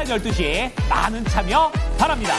오전 12시 많은 참여 바랍니다.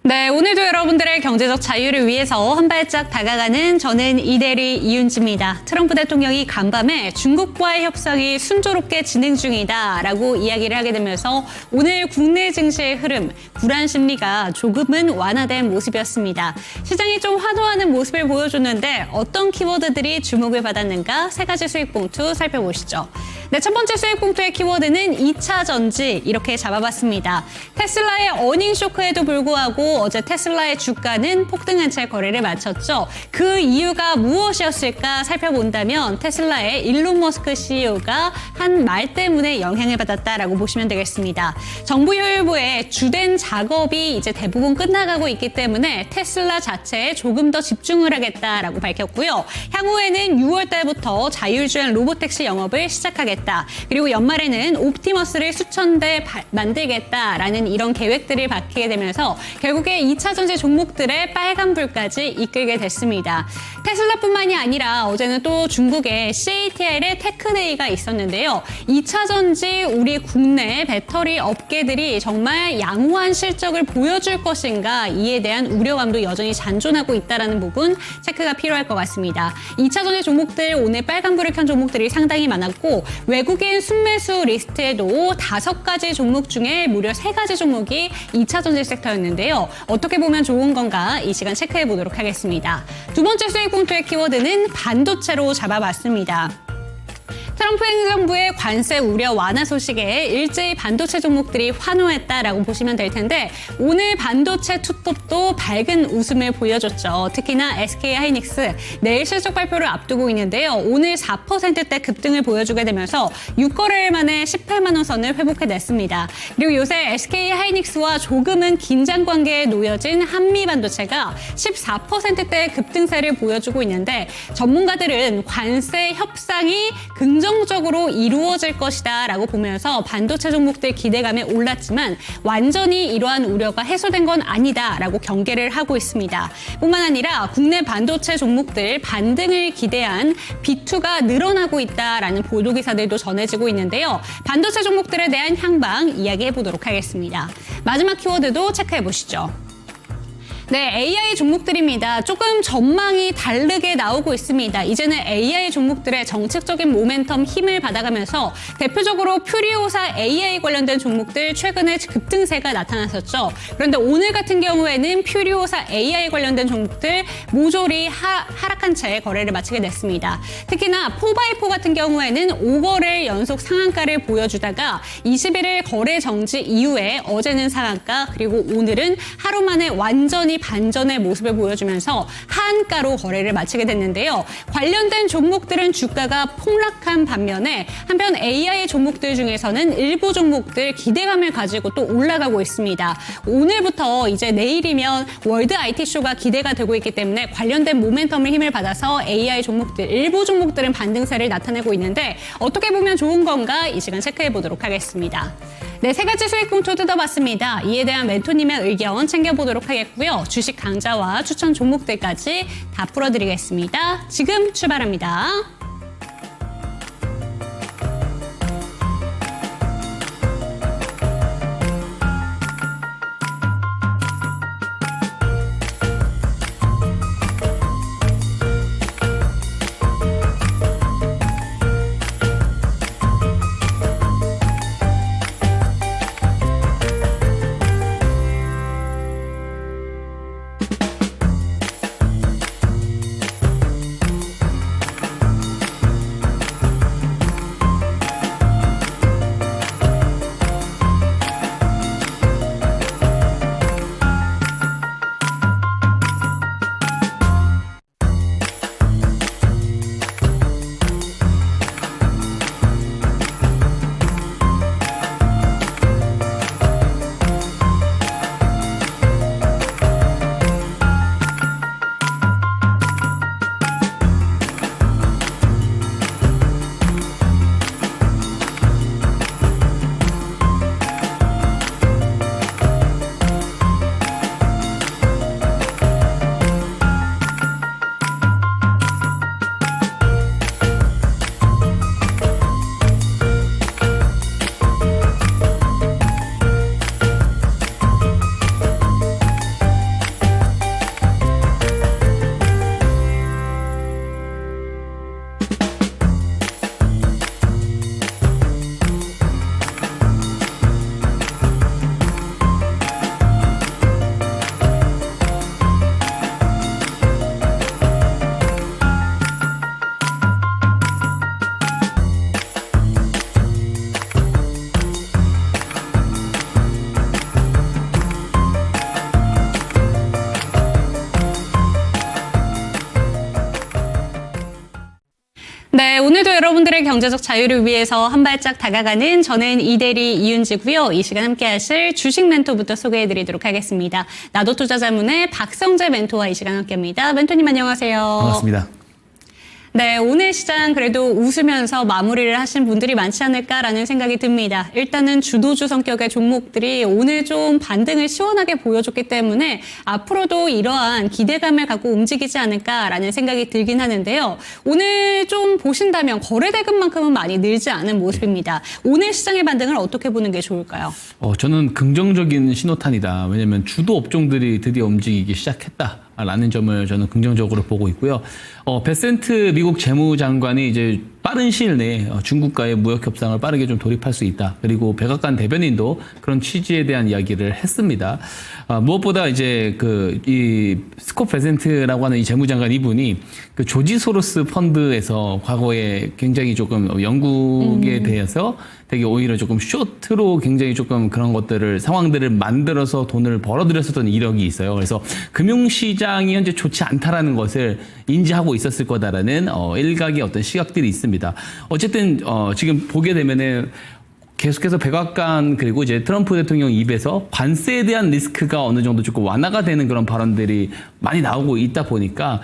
네, 오늘도 여러분들의 경제적 자유를 위해서 한 발짝 다가가는 저는 이대리 이윤지입니다. 트럼프 대통령이 간밤에 중국과의 협상이 순조롭게 진행 중이다라고 이야기를 하게 되면서 오늘 국내 증시의 흐름, 불안 심리가 조금은 완화된 모습이었습니다. 시장이 좀 환호하는 모습을 보여줬는데 어떤 키워드들이 주목을 받았는가 세 가지 수익 봉투 살펴보시죠. 네, 첫 번째 수익 봉투의 키워드는 2차 전지 이렇게 잡아봤습니다. 테슬라의 어닝 쇼크에도 불구하고 어제 테슬라의 주가는 폭등한 채 거래를 마쳤죠. 그 이유가 무엇이었을까 살펴본다면 테슬라의 일론 머스크 CEO가 한 말 때문에 영향을 받았다라고 보시면 되겠습니다. 정부 효율부의 주된 작업이 이제 대부분 끝나가고 있기 때문에 테슬라 자체에 조금 더 집중을 하겠다라고 밝혔고요. 향후에는 6월 달부터 자율주행 로보택시 영업을 시작하겠다. 그리고 연말에는 옵티머스를 수천 대 만들겠다라는 이런 계획들을 밝히게 되면서 결국에 2차 전지 종목들의 빨간불까지 이끌게 됐습니다. 테슬라뿐만이 아니라 어제는 또 중국의 CATL의 테크데이가 있었는데요. 2차 전지 우리 국내 배터리 업계들이 정말 양호한 실적을 보여줄 것인가 이에 대한 우려감도 여전히 잔존하고 있다는 부분 체크가 필요할 것 같습니다. 2차 전지 종목들 오늘 빨간불을 켠 종목들이 상당히 많았고 외국인 순매수 리스트에도 5가지 종목 중에 무려 3가지 종목이 2차 전지 섹터였는데요. 어떻게 보면 좋은 건가 이 시간 체크해 보도록 하겠습니다. 두 번째 수익 봉투의 키워드는 반도체로 잡아봤습니다. 트럼프 행정부의 관세 우려 완화 소식에 일제히 반도체 종목들이 환호했다라고 보시면 될 텐데 오늘 반도체 투톱도 밝은 웃음을 보여줬죠. 특히나 SK하이닉스 내일 실적 발표를 앞두고 있는데요. 오늘 4%대 급등을 보여주게 되면서 6거래일 만에 18만 원 선을 회복해냈습니다. 그리고 요새 SK하이닉스와 조금은 긴장 관계에 놓여진 한미반도체가 14%대 급등세를 보여주고 있는데 전문가들은 관세 협상이 긍정적으로 이루어질 것이다 라고 보면서 반도체 종목들 기대감에 올랐지만 완전히 이러한 우려가 해소된 건 아니다 라고 경계를 하고 있습니다. 뿐만 아니라 국내 반도체 종목들 반등을 기대한 B2가 늘어나고 있다라는 보도기사들도 전해지고 있는데요. 반도체 종목들에 대한 향방 이야기해 보도록 하겠습니다. 마지막 키워드도 체크해 보시죠. 네, AI 종목들입니다. 조금 전망이 다르게 나오고 있습니다. 이제는 AI 종목들의 정책적인 모멘텀 힘을 받아가면서 대표적으로 퓨리오사 AI 관련된 종목들 최근에 급등세가 나타났었죠. 그런데 오늘 같은 경우에는 퓨리오사 AI 관련된 종목들 모조리 하락한 채 거래를 마치게 됐습니다. 특히나 4x4 같은 경우에는 5거래일 연속 상한가를 보여주다가 21일 거래 정지 이후에 어제는 상한가 그리고 오늘은 하루 만에 완전히 반전의 모습을 보여주면서 하한가로 거래를 마치게 됐는데요. 관련된 종목들은 주가가 폭락한 반면에 한편 AI 종목들 중에서는 일부 종목들 기대감을 가지고 또 올라가고 있습니다. 오늘부터 이제 내일이면 월드 IT쇼가 기대가 되고 있기 때문에 관련된 모멘텀을 힘을 받아서 AI 종목들, 일부 종목들은 반등세를 나타내고 있는데 어떻게 보면 좋은 건가 이 시간 체크해 보도록 하겠습니다. 네, 3가지 수익 봉투 뜯어봤습니다. 이에 대한 멘토님의 의견 챙겨보도록 하겠고요. 주식 강좌와 추천 종목들까지 다 풀어드리겠습니다. 지금 출발합니다. 네, 오늘도 여러분들의 경제적 자유를 위해서 한 발짝 다가가는 저는 이대리 이윤지고요. 이 시간 함께 하실 주식 멘토부터 소개해드리도록 하겠습니다. 나도 투자자문의 박성재 멘토와 이 시간 함께합니다. 멘토님 안녕하세요. 반갑습니다. 네, 오늘 시장 그래도 웃으면서 마무리를 하신 분들이 많지 않을까라는 생각이 듭니다. 일단은 주도주 성격의 종목들이 오늘 좀 반등을 시원하게 보여줬기 때문에 앞으로도 이러한 기대감을 갖고 움직이지 않을까라는 생각이 들긴 하는데요. 오늘 좀 보신다면 거래대금만큼은 많이 늘지 않은 모습입니다. 오늘 시장의 반등을 어떻게 보는 게 좋을까요? 저는 긍정적인 신호탄이다. 왜냐하면 주도 업종들이 드디어 움직이기 시작했다라는 점을 저는 긍정적으로 보고 있고요. 베센트 미국 재무장관이 이제 빠른 시일 내에 중국과의 무역 협상을 빠르게 좀 돌입할 수 있다. 그리고 백악관 대변인도 그런 취지에 대한 이야기를 했습니다. 무엇보다 이제 이 스콧 베센트라고 하는 이 재무장관 이분이 그 조지 소로스 펀드에서 과거에 굉장히 조금 영국에 대해서 되게 오히려 조금 쇼트로 굉장히 조금 그런 것들을 상황들을 만들어서 돈을 벌어들였었던 이력이 있어요. 그래서 금융시장이 현재 좋지 않다라는 것을 인지하고 있었을 거다라는 일각의 어떤 시각들이 있습니다. 어쨌든 지금 보게 되면은 계속해서 백악관 그리고 이제 트럼프 대통령 입에서 관세에 대한 리스크가 어느 정도 조금 완화가 되는 그런 발언들이 많이 나오고 있다 보니까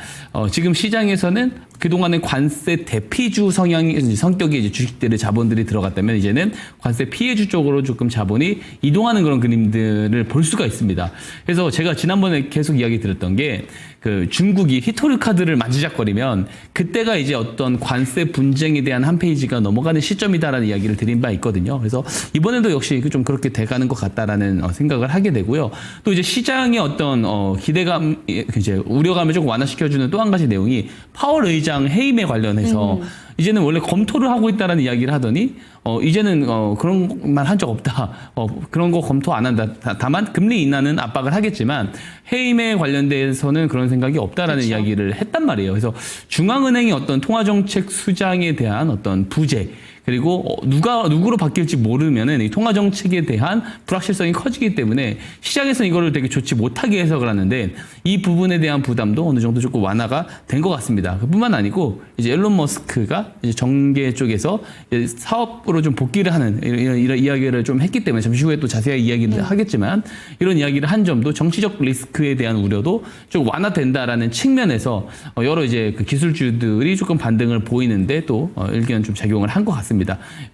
지금 시장에서는 그동안은 관세 대피주 성격의 이제 주식들의 자본들이 들어갔다면 이제는 관세 피해주 쪽으로 조금 자본이 이동하는 그런 그림들을 볼 수가 있습니다. 그래서 제가 지난번에 계속 이야기 드렸던 게 그 중국이 히토리 카드를 만지작거리면 그때가 이제 어떤 관세 분쟁에 대한 한 페이지가 넘어가는 시점이다라는 이야기를 드린 바 있거든요. 그래서 이번에도 역시 좀 그렇게 돼가는 것 같다라는 생각을 하게 되고요. 또 이제 시장의 어떤 기대감, 이제 우려감을 조금 완화시켜주는 또 한 가지 내용이 파월 의장 해임에 관련해서 이제는 원래 검토를 하고 있다라는 이야기를 하더니 이제는 그런 말 한 적 없다. 그런 거 검토 안 한다. 다만 금리 인하는 압박을 하겠지만 해임에 관련돼서는 그런 생각이 없다라는 그렇죠. 이야기를 했단 말이에요. 그래서 중앙은행의 어떤 통화정책 수장에 대한 어떤 부재 그리고 누구로 바뀔지 모르면은 이 통화 정책에 대한 불확실성이 커지기 때문에 시장에서 이거를 되게 좋지 못하게 해석을 하는데 이 부분에 대한 부담도 어느 정도 조금 완화가 된 것 같습니다. 그뿐만 아니고 이제 일론 머스크가 이제 정계 쪽에서 이제 사업으로 좀 복귀를 하는 이런 이야기를 좀 했기 때문에 잠시 후에 또 자세히 이야기를 하겠지만 이런 이야기를 한 점도 정치적 리스크에 대한 우려도 좀 완화된다라는 측면에서 여러 이제 그 기술주들이 조금 반등을 보이는데 또 일견 좀 작용을 한 것 같습니다.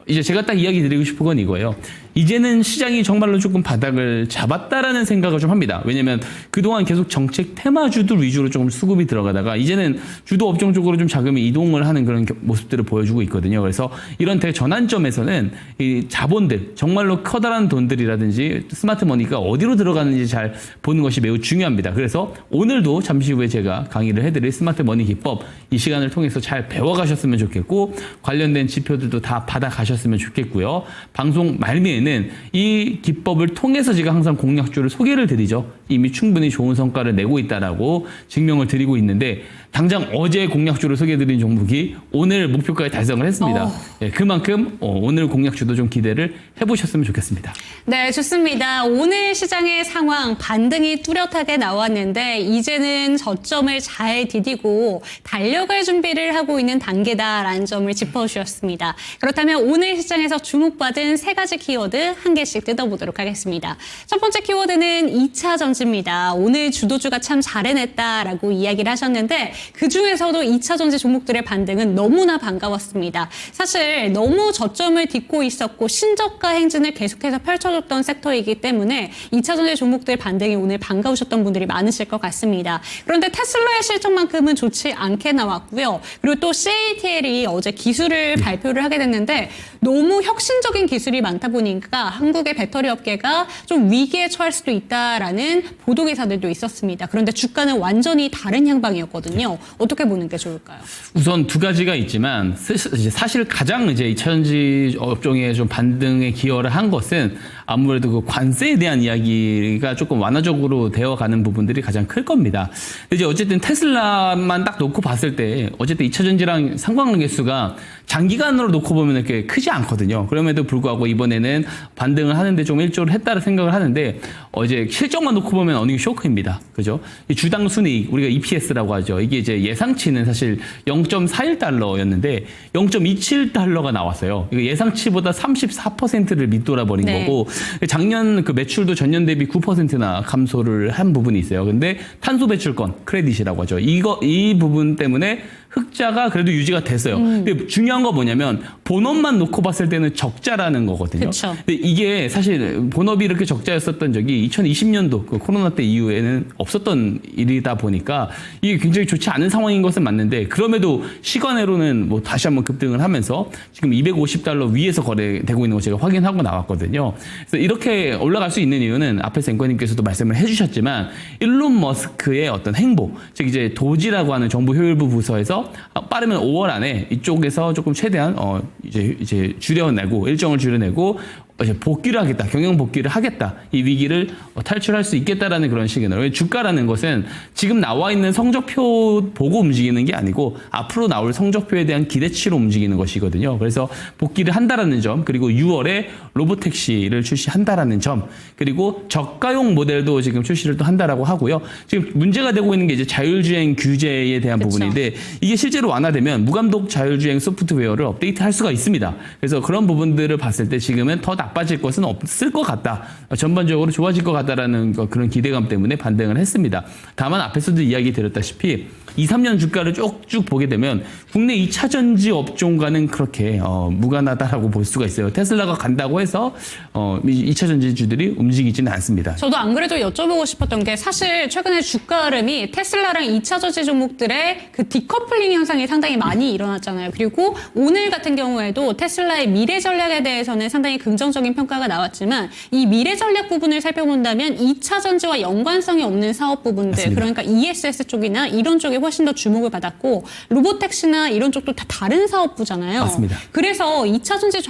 이제 제가 딱 이야기 드리고 싶은 건 이거예요. 이제는 시장이 정말로 조금 바닥을 잡았다라는 생각을 좀 합니다. 왜냐면 그동안 계속 정책 테마주들 위주로 조금 수급이 들어가다가 이제는 주도 업종 쪽으로 좀 자금이 이동을 하는 그런 모습들을 보여주고 있거든요. 그래서 이런 대전환점에서는 이 자본들, 정말로 커다란 돈들이라든지 스마트 머니가 어디로 들어가는지 잘 보는 것이 매우 중요합니다. 그래서 오늘도 잠시 후에 제가 강의를 해드릴 스마트 머니 기법 이 시간을 통해서 잘 배워가셨으면 좋겠고 관련된 지표들도 다 받아가셨으면 좋겠고요. 방송 말미에는 이 기법을 통해서 제가 항상 공략주를 소개를 드리죠. 이미 충분히 좋은 성과를 내고 있다라고 증명을 드리고 있는데 당장 어제 공략주를 소개해드린 종목이 오늘 목표가에 달성을 했습니다. 네, 그만큼 오늘 공략주도 좀 기대를 해보셨으면 좋겠습니다. 네, 좋습니다. 오늘 시장의 상황 반등이 뚜렷하게 나왔는데 이제는 저점을 잘 디디고 달려갈 준비를 하고 있는 단계다라는 점을 짚어주셨습니다. 그렇다면 오늘 시장에서 주목받은 세 가지 키워드 한 개씩 뜯어보도록 하겠습니다. 첫 번째 키워드는 2차 전지입니다. 오늘 주도주가 참 잘 해냈다라고 이야기를 하셨는데 그중에서도 2차 전지 종목들의 반등은 너무나 반가웠습니다. 사실 너무 저점을 딛고 있었고 신저가 행진을 계속해서 펼쳐줬던 섹터이기 때문에 2차 전지 종목들 반등이 오늘 반가우셨던 분들이 많으실 것 같습니다. 그런데 테슬라의 실적만큼은 좋지 않게 나왔고요. 그리고 또 CATL이 어제 기술을 발표를 하게 됐는데 너무 혁신적인 기술이 많다 보니까 한국의 배터리 업계가 좀 위기에 처할 수도 있다라는 보도기사들도 있었습니다. 그런데 주가는 완전히 다른 향방이었거든요. 어떻게 보는 게 좋을까요? 우선 두 가지가 있지만 사실 가장 이제 2차 전지 업종에 좀 반등에 기여를 한 것은 아무래도 그 관세에 대한 이야기가 조금 완화적으로 되어가는 부분들이 가장 클 겁니다. 이제 어쨌든 테슬라만 딱 놓고 봤을 때 어쨌든 2차 전지랑 상관관계수가 장기간으로 놓고 보면 이렇게 크지 않거든요. 그럼에도 불구하고 이번에는 반등을 하는데 좀 일조를 했다고 생각을 하는데 이제 실적만 놓고 보면 어닝 쇼크입니다. 그죠? 이 주당 순이익 우리가 EPS라고 하죠. 이게 이제 예상치는 사실 0.41달러였는데 0.27달러가 나왔어요. 이거 예상치보다 34%를 밑돌아 버린 네. 거고 작년 그 매출도 전년 대비 9%나 감소를 한 부분이 있어요. 근데 탄소 배출권 크레딧이라고 하죠. 이 부분 때문에 흑자가 그래도 유지가 됐어요. 근데 중요한 건 뭐냐면 본업만 놓고 봤을 때는 적자라는 거거든요. 그쵸. 근데 이게 사실 본업이 이렇게 적자였었던 적이 2020년도 그 코로나 때 이후에는 없었던 일이다 보니까 이게 굉장히 좋지 않은 상황인 것은 맞는데 그럼에도 시간으로는 뭐 다시 한번 급등을 하면서 지금 250달러 위에서 거래되고 있는 거 제가 확인하고 나왔거든요. 그래서 이렇게 올라갈 수 있는 이유는 앞에서 앵커님께서도 말씀을 해주셨지만 일론 머스크의 어떤 행보, 즉 이제 도지라고 하는 정부 효율부 부서에서 빠르면 5월 안에 이쪽에서 조금 최대한 이제 줄여내고 일정을 줄여내고 이제 복귀를 하겠다, 경영 복귀를 하겠다, 이 위기를 탈출할 수 있겠다라는 그런 시그널. 주가라는 것은 지금 나와 있는 성적표 보고 움직이는 게 아니고 앞으로 나올 성적표에 대한 기대치로 움직이는 것이거든요. 그래서 복귀를 한다라는 점, 그리고 6월에 로보택시를 출시한다라는 점, 그리고 저가용 모델도 지금 출시를 또 한다라고 하고요. 지금 문제가 되고 있는 게 이제 자율주행 규제에 대한 그쵸. 부분인데 이게 실제로 완화되면 무감독 자율주행 소프트웨어를 업데이트할 수가 있습니다. 그래서 그런 부분들을 봤을 때 지금은 더 나빠질 것은 없을 것 같다. 전반적으로 좋아질 것 같다라는 그런 기대감 때문에 반등을 했습니다. 다만 앞에서도 이야기 드렸다시피 2, 3년 주가를 쭉쭉 보게 되면 국내 2차 전지 업종과는 그렇게 무관하다라고 볼 수가 있어요. 테슬라가 간다고 해서 2차 전지주들이 움직이지는 않습니다. 저도 안 그래도 여쭤보고 싶었던 게 사실 최근에 주가 흐름이 테슬라랑 2차 전지 종목들의 그 디커플링 현상이 상당히 많이 일어났잖아요. 그리고 오늘 같은 경우에도 테슬라의 미래 전략에 대해서는 상당히 긍정적인 평가가 나왔지만 이 미래 전략 부분을 살펴본다면 2차 전지와 연관성이 없는 사업 부분들, 맞습니다. 그러니까 ESS 쪽이나 이런 쪽에 훨씬 더 주목을 받았고 로보택시나 이런 쪽도 다 다른 사업부잖아요. 맞습니다. 그래서 2차 전지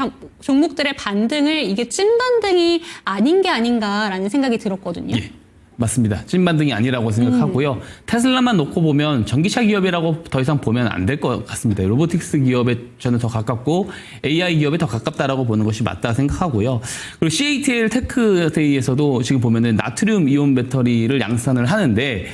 종목들의 반등을 이게 찐반등이 아닌 게 아닌가라는 생각이 들었거든요. 예. 맞습니다. 찐반등이 아니라고 생각하고요. 테슬라만 놓고 보면 전기차 기업이라고 더 이상 보면 안 될 것 같습니다. 로보틱스 기업에 저는 더 가깝고 AI 기업에 더 가깝다라고 보는 것이 맞다 생각하고요. 그리고 CATL 테크데이에서도 지금 보면은 나트륨 이온 배터리를 양산을 하는데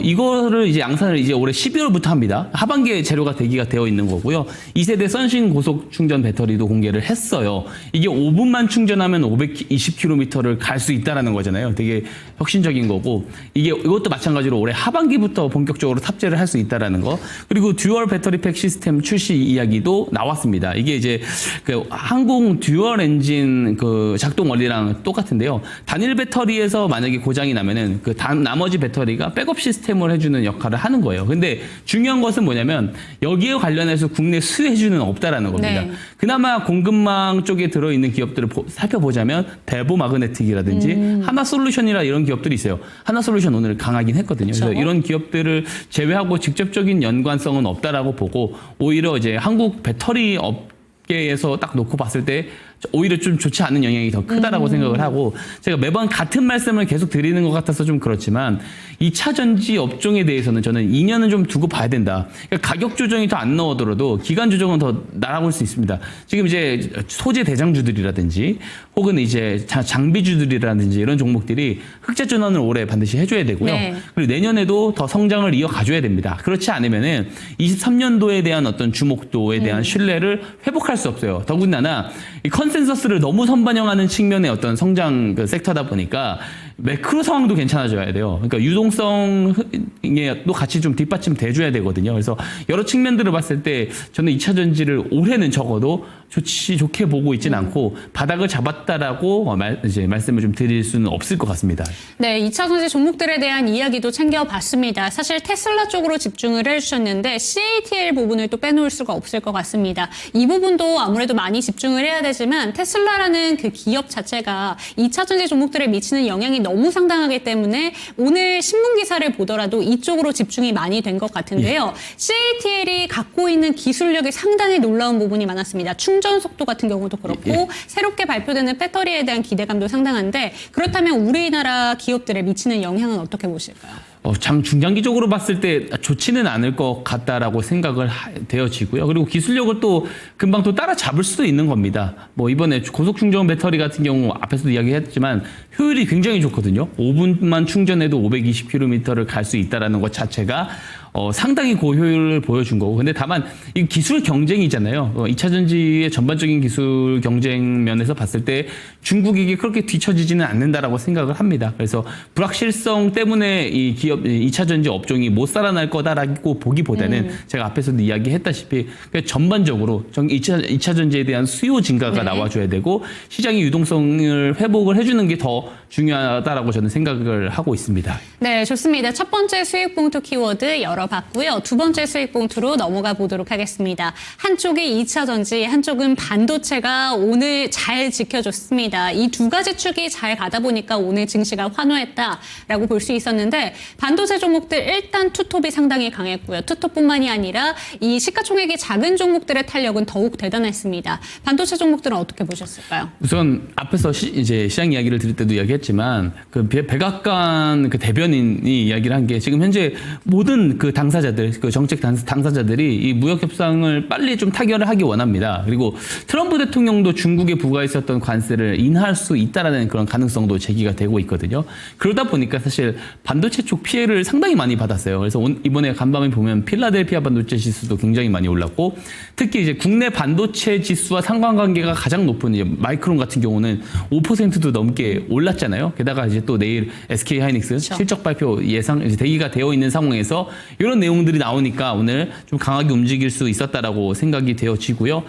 이거를 이제 양산을 이제 올해 12월부터 합니다. 하반기에 재료가 대기가 되어 있는 거고요. 2세대 선신 고속 충전 배터리도 공개를 했어요. 이게 5분만 충전하면 520km를 갈 수 있다라는 거잖아요. 되게 혁신적인 거고 이것도 마찬가지로 올해 하반기부터 본격적으로 탑재를 할 수 있다라는 거. 그리고 듀얼 배터리팩 시스템 출시 이야기도 나왔습니다. 이게 이제 그 항공 듀얼 엔진 그 작동 원리랑 똑같은데요. 단일 배터리에서 만약에 고장이 나면은 그 나머지 배터리가 백업 시스템을 해주는 역할을 하는 거예요. 근데 중요한 것은 뭐냐면 여기에 관련해서 국내 수혜주는 없다라는 겁니다. 네. 그나마 공급망 쪽에 들어있는 기업들을 살펴보자면 대보 마그네틱이라든지 하나솔루션이라 이런 기업들이 있어요. 하나솔루션 오늘 강하긴 했거든요. 그렇죠. 그래서 이런 기업들을 제외하고 직접적인 연관성은 없다라고 보고 오히려 이제 한국 배터리 업계에서 딱 놓고 봤을 때 오히려 좀 좋지 않은 영향이 더 크다라고 생각을 하고 제가 매번 같은 말씀을 계속 드리는 것 같아서 좀 그렇지만 2차 전지 업종에 대해서는 저는 2년은 좀 두고 봐야 된다. 그러니까 가격 조정이 더 안 나오더라도 기간 조정은 더 날아올 수 있습니다. 지금 이제 소재 대장주들이라든지 혹은 이제 장비주들이라든지 이런 종목들이 흑자 전환을 올해 반드시 해줘야 되고요. 네. 그리고 내년에도 더 성장을 이어가줘야 됩니다. 그렇지 않으면은 23년도에 대한 어떤 주목도에 대한 신뢰를 회복할 수 없어요. 더군다나 이 컨센서스를 너무 선반영하는 측면의 어떤 성장 그 섹터다 보니까 매크로 상황도 괜찮아져야 돼요. 그러니까 유동성에도 같이 좀 뒷받침 돼줘야 되거든요. 그래서 여러 측면들을 봤을 때 저는 2차 전지를 올해는 적어도 좋게 보고 있지는 않고 바닥을 잡았다라고 이제 말씀을 좀 드릴 수는 없을 것 같습니다. 네, 2차 전지 종목들에 대한 이야기도 챙겨봤습니다. 사실 테슬라 쪽으로 집중을 해주셨는데 CATL 부분을 또 빼놓을 수가 없을 것 같습니다. 이 부분도 아무래도 많이 집중을 해야 되지만 테슬라라는 그 기업 자체가 2차 전지 종목들에 미치는 영향이 너무 상당하기 때문에 오늘 신문 기사를 보더라도 이쪽으로 집중이 많이 된 것 같은데요. CATL이 갖고 있는 기술력이 상당히 놀라운 부분이 많았습니다. 충전 속도 같은 경우도 그렇고 새롭게 발표되는 배터리에 대한 기대감도 상당한데 그렇다면 우리나라 기업들에 미치는 영향은 어떻게 보실까요? 중장기적으로 봤을 때 좋지는 않을 것 같다라고 생각을 되어지고요. 그리고 기술력을 또 금방 또 따라잡을 수도 있는 겁니다. 뭐 이번에 고속충전 배터리 같은 경우 앞에서도 이야기했지만 효율이 굉장히 좋거든요. 5분만 충전해도 520km를 갈 수 있다는 것 자체가 상당히 고효율을 보여준 거고. 근데 다만 이 기술 경쟁이잖아요. 2차 전지의 전반적인 기술 경쟁 면에서 봤을 때 중국이 그렇게 뒤처지지는 않는다라고 생각을 합니다. 그래서 불확실성 때문에 이 기업 2차 전지 업종이 못 살아날 거다라고 보기보다는 제가 앞에서도 이야기했다시피 전반적으로 2차 전지에 대한 수요 증가가 나와줘야 되고 시장의 유동성을 회복을 해주는 게 더 중요하다라고 저는 생각을 하고 있습니다. 네, 좋습니다. 첫 번째 수익 봉투 키워드 열어봤고요. 두 번째 수익 봉투로 넘어가 보도록 하겠습니다. 한쪽이 2차 전지, 한쪽은 반도체가 오늘 잘 지켜줬습니다. 이 두 가지 축이 잘 가다 보니까 오늘 증시가 환호했다라고 볼 수 있었는데 반도체 종목들 일단 투톱이 상당히 강했고요. 투톱뿐만이 아니라 이 시가총액이 작은 종목들의 탄력은 더욱 대단했습니다. 반도체 종목들은 어떻게 보셨을까요? 우선 앞에서 이제 시장 이야기를 드릴 때도 이야기했지만 그 백악관 그 대변인이 이야기를 한 게 지금 현재 모든 그 당사자들, 그 정책 당사자들이 이 무역 협상을 빨리 좀 타결을 하기 원합니다. 그리고 트럼프 대통령도 중국에 부과했었던 관세를 인하할 수 있다라는 그런 가능성도 제기가 되고 있거든요. 그러다 보니까 사실 반도체 쪽 피해를 상당히 많이 받았어요. 그래서 이번에 간밤에 보면 필라델피아 반도체 지수도 굉장히 많이 올랐고 특히 이제 국내 반도체 지수와 상관관계가 가장 높은 이제 마이크론 같은 경우는 5%도 넘게 올랐잖아요. 게다가 이제 또 내일 SK 하이닉스 그렇죠. 실적 발표 예상 이제 대기가 되어 있는 상황에서 이런 내용들이 나오니까 오늘 좀 강하게 움직일 수 있었다라고 생각이 되어지고요.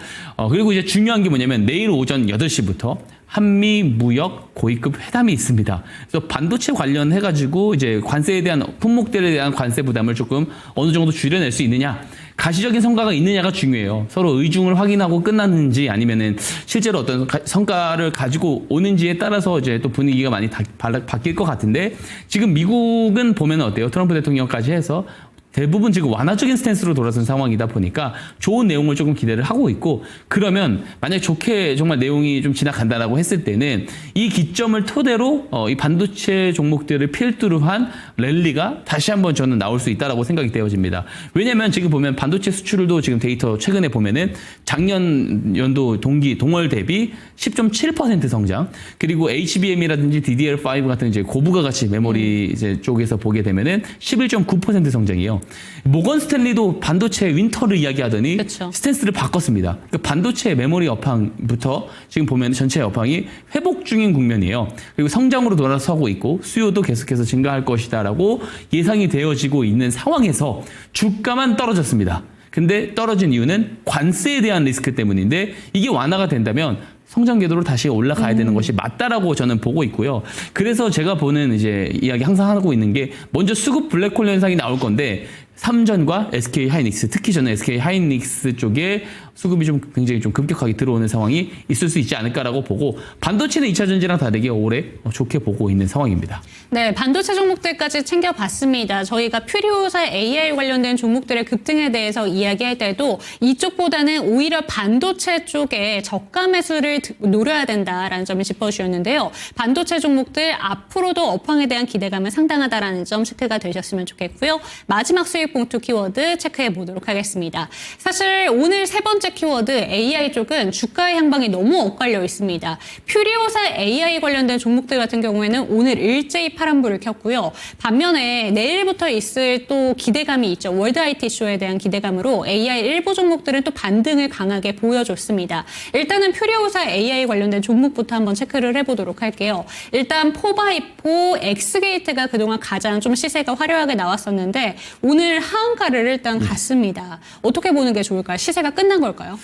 그리고 이제 중요한 게 뭐냐면 내일 오전 8시부터 한미 무역 고위급 회담이 있습니다. 그래서 반도체 관련해가지고 이제 관세에 대한 품목들에 대한 관세 부담을 조금 어느 정도 줄여낼 수 있느냐. 가시적인 성과가 있느냐가 중요해요. 서로 의중을 확인하고 끝났는지 아니면은 실제로 어떤 성과를 가지고 오는지에 따라서 이제 또 분위기가 많이 바뀔 것 같은데 지금 미국은 보면 어때요? 트럼프 대통령까지 해서 대부분 지금 완화적인 스탠스로 돌아선 상황이다 보니까 좋은 내용을 조금 기대를 하고 있고 그러면 만약 좋게 정말 내용이 좀 지나간다라고 했을 때는 이 기점을 토대로 이 반도체 종목들을 필두로 한 랠리가 다시 한번 저는 나올 수 있다라고 생각이 되어집니다. 왜냐하면 지금 보면 반도체 수출도 지금 데이터 최근에 보면은 작년 연도 동월 대비 10.7% 성장 그리고 HBM이라든지 DDR5 같은 이제 고부가 가치 메모리 이제 쪽에서 보게 되면은 11.9% 성장이에요. 모건 스탠리도 반도체 윈터를 이야기하더니 그쵸. 스탠스를 바꿨습니다. 그러니까 반도체 메모리 업황부터 지금 보면 전체 업황이 회복 중인 국면이에요. 그리고 성장으로 돌아서고 있고 수요도 계속해서 증가할 것이다라고 예상이 되어지고 있는 상황에서 주가만 떨어졌습니다. 근데 떨어진 이유는 관세에 대한 리스크 때문인데 이게 완화가 된다면 성장 궤도로 다시 올라가야 되는 것이 맞다라고 저는 보고 있고요. 그래서 제가 보는 이제 이야기 항상 하고 있는 게 먼저 수급 블랙홀 현상이 나올 건데 삼전과 SK 하이닉스, 특히 저는 SK 하이닉스 쪽에 수급이 좀 굉장히 좀 급격하게 들어오는 상황이 있을 수 있지 않을까라고 보고 반도체는 2차 전지랑 다르게 올해 좋게 보고 있는 상황입니다. 네, 반도체 종목들까지 챙겨봤습니다. 저희가 퓨리오사 AI 관련된 종목들의 급등에 대해서 이야기할 때도 이쪽보다는 오히려 반도체 쪽에 저가 매수를 노려야 된다라는 점을 짚어주셨는데요. 반도체 종목들 앞으로도 업황에 대한 기대감은 상당하다라는 점 체크가 되셨으면 좋겠고요. 마지막 수익 봉투 키워드 체크해 보도록 하겠습니다. 사실 오늘 세 번째 키워드 AI 쪽은 주가의 향방이 너무 엇갈려 있습니다. 퓨리오사 AI 관련된 종목들 같은 경우에는 오늘 일제히 파란불을 켰고요. 반면에 내일부터 있을 또 기대감이 있죠. 월드 IT 쇼에 대한 기대감으로 AI 일부 종목들은 또 반등을 강하게 보여줬습니다. 일단은 퓨리오사 AI 관련된 종목부터 한번 체크를 해보도록 할게요. 일단 포바이포, 엑스게이트가 그동안 가장 좀 시세가 화려하게 나왔었는데 오늘 오늘 하한가를 일단 갔습니다. 어떻게 보는 게 좋을까요? 시세가 끝난 걸까요?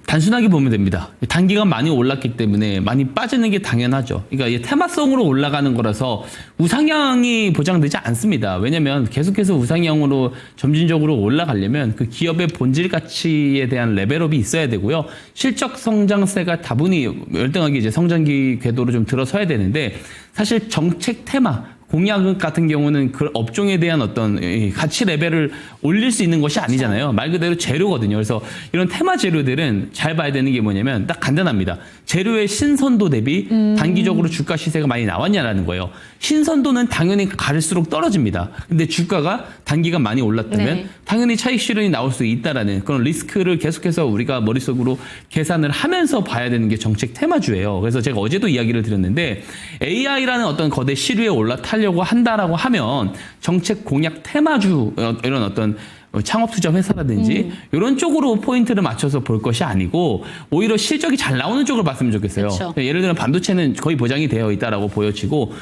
단순하게 보면 됩니다. 단기간 많이 올랐기 때문에 많이 빠지는 게 당연하죠. 그러니까 이게 테마성으로 올라가는 거라서 우상향이 보장되지 않습니다. 왜냐하면 계속해서 우상향으로 점진적으로 올라가려면 그 기업의 본질 가치에 대한 레벨업이 있어야 되고요. 실적 성장세가 다분히 열등하게 이제 성장기 궤도로 좀 들어서야 되는데 사실 정책 테마 공약 같은 경우는 그 업종에 대한 어떤 가치 레벨을 올릴 수 있는 것이 아니잖아요. 말 그대로 재료거든요. 그래서 이런 테마 재료들은 잘 봐야 되는 게 뭐냐면 딱 간단합니다. 재료의 신선도 대비 단기적으로 주가 시세가 많이 나왔냐라는 거예요. 신선도는 당연히 갈수록 떨어집니다. 근데 주가가 단기간 많이 올랐다면 네. 당연히 차익 실현이 나올 수 있다라는 그런 리스크를 계속해서 우리가 머릿속으로 계산을 하면서 봐야 되는 게 정책 테마주예요. 그래서 제가 어제도 이야기를 드렸는데 AI라는 어떤 거대 시류에 올라타려고 한다라고 하면 정책 공약 테마주 이런 어떤 창업 투자 회사라든지 이런 쪽으로 포인트를 맞춰서 볼 것이 아니고 오히려 실적이 잘 나오는 쪽을 봤으면 좋겠어요. 그렇죠. 예를 들면 반도체는 거의 보장이 되어 있다라고 보여지고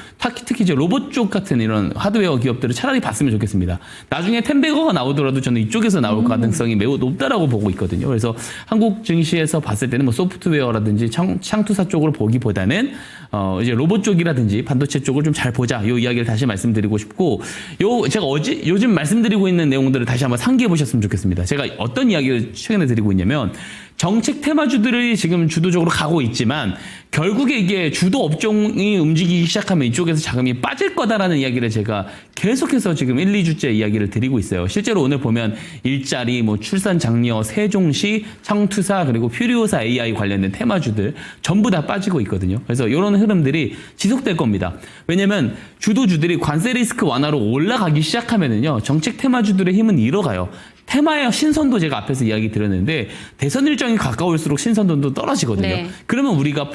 특히 이제 로봇 쪽 같은 이런 하드웨어 기업들을 차라리 봤으면 좋겠습니다. 나중에 텐베거가 나오더라도 저는 이쪽에서 나올 가능성이 매우 높다라고 보고 있거든요. 그래서 한국 증시에서 봤을 때는 뭐 소프트웨어라든지 창투사 쪽으로 보기보다는 이제 로봇 쪽이라든지 반도체 쪽을 좀 잘 보자. 요 이야기를 다시 말씀드리고 싶고 제가 요즘 말씀드리고 있는 내용들을 다시 한번 상기해 보셨으면 좋겠습니다. 제가 어떤 이야기를 최근에 드리고 있냐면 정책 테마주들이 지금 주도적으로 가고 있지만 결국에 이게 주도 업종이 움직이기 시작하면 이쪽에서 자금이 빠질 거다라는 이야기를 제가 계속해서 지금 1, 2주째 이야기를 드리고 있어요. 실제로 오늘 보면 일자리, 뭐 출산 장려, 세종시, 창투사 그리고 퓨리오사 AI 관련된 테마주들 전부 다 빠지고 있거든요. 그래서 이런 흐름들이 지속될 겁니다. 왜냐하면 주도주들이 관세 리스크 완화로 올라가기 시작하면은요 정책 테마주들의 힘은 잃어가요. 테마의 신선도 제가 앞에서 이야기 드렸는데 대선 일정이 가까울수록 신선도도 떨어지거든요. 네. 그러면 우리가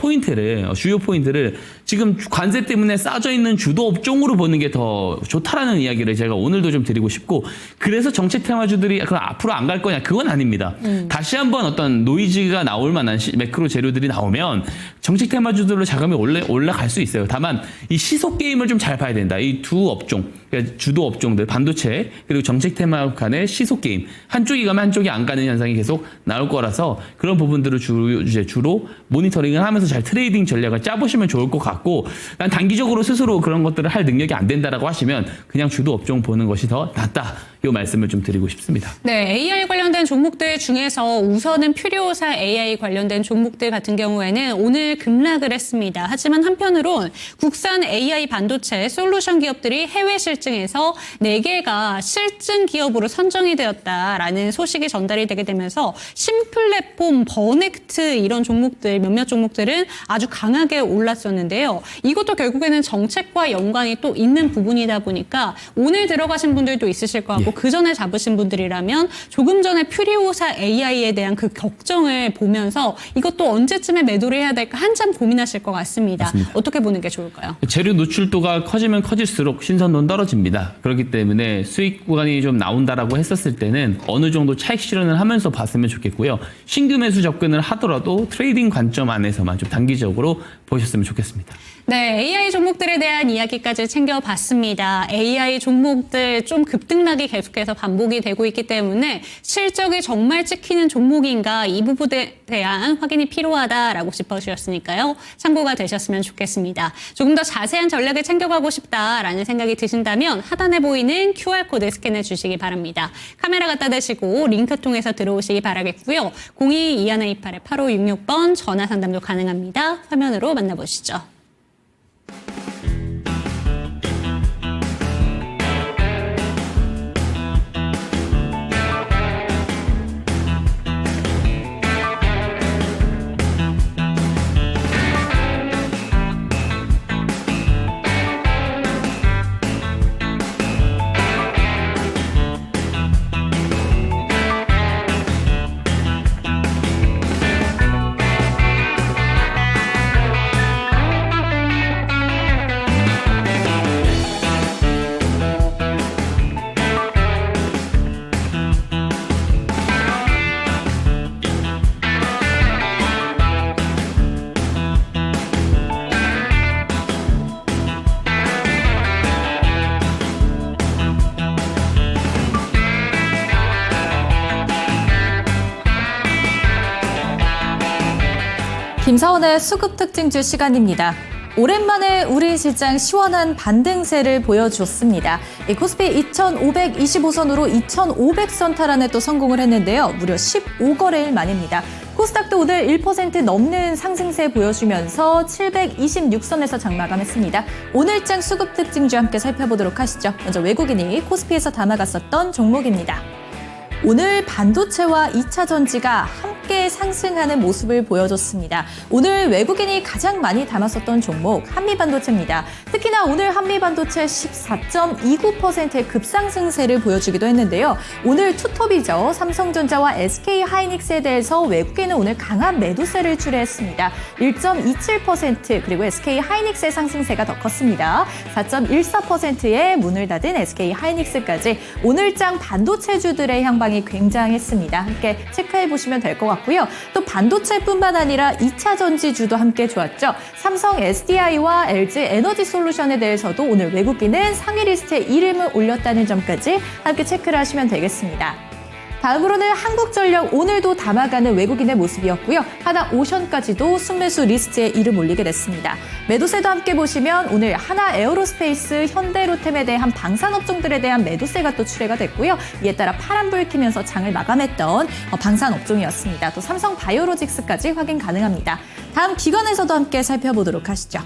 주요 포인트를 지금 관세 때문에 싸져 있는 주도 업종으로 보는 게 더 좋다라는 이야기를 제가 오늘도 좀 드리고 싶고 그래서 정책 테마주들이 그럼 앞으로 안 갈 거냐 그건 아닙니다. 다시 한번 어떤 노이즈가 나올 만한 매크로 재료들이 나오면 정책 테마주들로 자금이 올라갈 수 있어요. 다만 이 시속 게임을 좀 잘 봐야 된다. 이 두 업종 그러니까 주도 업종들 반도체 그리고 정책 테마 간의 시속 게임 한쪽이 가면 한쪽이 안 가는 현상이 계속 나올 거라서 그런 부분들을 주로 모니터링을 하면서 잘 트레이딩 전략을 짜보시면 좋을 것 같고 난 단기적으로 스스로 그런 것들을 할 능력이 안 된다라고 하시면 그냥 주도 업종 보는 것이 더 낫다. 이 말씀을 좀 드리고 싶습니다. 네, AI 관련된 종목들 중에서 우선은 퓨리오사 AI 관련된 종목들 같은 경우에는 오늘 급락을 했습니다. 하지만 한편으론 국산 AI 반도체 솔루션 기업들이 해외 실증에서 4개가 실증 기업으로 선정이 되었다라는 소식이 전달이 되게 되면서 신플랫폼, 버넥트 이런 종목들 몇몇 종목들은 아주 강하게 올랐었는데요. 이것도 결국에는 정책과 연관이 또 있는 부분이다 보니까 오늘 들어가신 분들도 있으실 것 같고 그 전에 잡으신 분들이라면 조금 전에 퓨리오사 AI에 대한 그 걱정을 보면서 이것도 언제쯤에 매도를 해야 될까 한참 고민하실 것 같습니다. 맞습니다. 어떻게 보는 게 좋을까요? 재료 노출도가 커지면 커질수록 신선도는 떨어집니다. 그렇기 때문에 수익 구간이 좀 나온다라고 했었을 때는 어느 정도 차익 실현을 하면서 봤으면 좋겠고요. 신규 매수 접근을 하더라도 트레이딩 관점 안에서만 좀 단기적으로 보셨으면 좋겠습니다. 네, AI 종목들에 대한 이야기까지 챙겨봤습니다. AI 종목들 좀 급등락이 계속해서 반복이 되고 있기 때문에 실적이 정말 찍히는 종목인가 이 부분에 대한 확인이 필요하다라고 짚어주셨으니까요. 참고가 되셨으면 좋겠습니다. 조금 더 자세한 전략을 챙겨가고 싶다라는 생각이 드신다면 하단에 보이는 QR코드 스캔해 주시기 바랍니다. 카메라 갖다 대시고 링크 통해서 들어오시기 바라겠고요. 02-2128-8566번 전화 상담도 가능합니다. 화면으로 만나보시죠. 김사원의 수급 특징주 시간입니다. 오랜만에 우리 시장 시원한 반등세를 보여줬습니다. 이 코스피 2,525선으로 2,500선 탈환에 또 성공을 했는데요. 무려 15거래일 만입니다. 코스닥도 오늘 1% 넘는 상승세 보여주면서 726선에서 장 마감했습니다. 오늘장 수급 특징주 함께 살펴보도록 하시죠. 먼저 외국인이 코스피에서 담아갔었던 종목입니다. 오늘 반도체와 2차 전지가 함께 상승하는 모습을 보여줬습니다. 오늘 외국인이 가장 많이 담았었던 종목 한미반도체입니다. 특히나 오늘 한미반도체 14.29%의 급상승세를 보여주기도 했는데요. 오늘 투톱이죠. 삼성전자와 SK하이닉스에 대해서 외국인은 오늘 강한 매도세를 출회했습니다. 1.27% 그리고 SK하이닉스의 상승세가 더 컸습니다. 4.14%의 문을 닫은 SK하이닉스까지 오늘장 반도체주들의 향방이 굉장했습니다. 함께 체크해 보시면 될 것 같고요. 또 반도체뿐만 아니라 2차 전지주도 함께 좋았죠. 삼성 SDI와 LG 에너지 솔루션에 대해서도 오늘 외국인은 상위 리스트에 이름을 올렸다는 점까지 함께 체크를 하시면 되겠습니다. 다음으로는 한국전력 오늘도 담아가는 외국인의 모습이었고요. 하나오션까지도 순매수 리스트에 이름 올리게 됐습니다. 매도세도 함께 보시면 오늘 하나에어로스페이스, 현대로템에 대한 방산업종들에 대한 매도세가 또 출회가 됐고요. 이에 따라 파란불 켜면서 장을 마감했던 방산업종이었습니다. 또 삼성바이오로직스까지 확인 가능합니다. 다음 기관에서도 함께 살펴보도록 하시죠.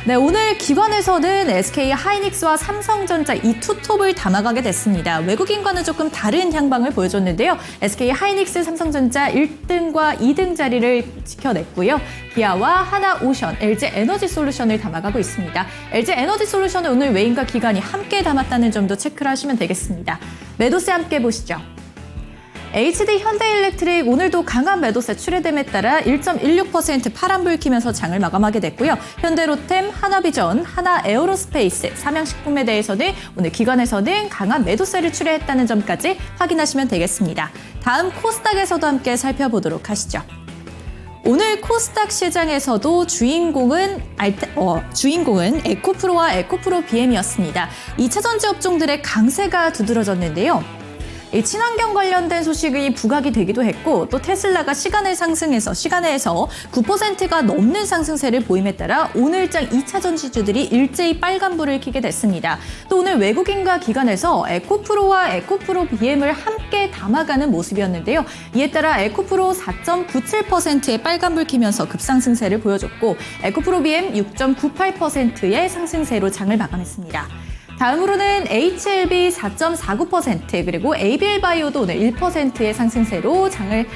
네, 오늘 기관에서는 SK하이닉스와 삼성전자 이 투톱을 담아가게 됐습니다. 외국인과는 조금 다른 향방을 보여줬는데요. SK하이닉스, 삼성전자 1등과 2등 자리를 지켜냈고요. 기아와 하나오션, LG 에너지 솔루션을 담아가고 있습니다. LG 에너지 솔루션은 오늘 외인과 기관이 함께 담았다는 점도 체크를 하시면 되겠습니다. 매도세 함께 보시죠. HD 현대일렉트릭 오늘도 강한 매도세 출회됨에 따라 1.16% 파란불 켜면서 장을 마감하게 됐고요. 현대로템, 하나비전, 하나에어로스페이스, 삼양식품에 대해서는 오늘 기관에서는 강한 매도세를 출회했다는 점까지 확인하시면 되겠습니다. 다음 코스닥에서도 함께 살펴보도록 하시죠. 오늘 코스닥 시장에서도 주인공은 에코프로와 에코프로 BM이었습니다. 2차 전지 업종들의 강세가 두드러졌는데요. 이 친환경 관련된 소식이 부각이 되기도 했고 또 테슬라가 시간에서 9%가 넘는 상승세를 보임에 따라 오늘장 2차 전지주들이 일제히 빨간불을 켜게 됐습니다. 또 오늘 외국인과 기관에서 에코프로와 에코프로 BM을 함께 담아가는 모습이었는데요. 이에 따라 에코프로 4.97%의 빨간불 켜면서 급상승세를 보여줬고 에코프로 BM 6.98%의 상승세로 장을 마감했습니다. 다음으로는 HLB 4.49% 그리고 ABL바이오도 오늘 1%의 상승세로 장을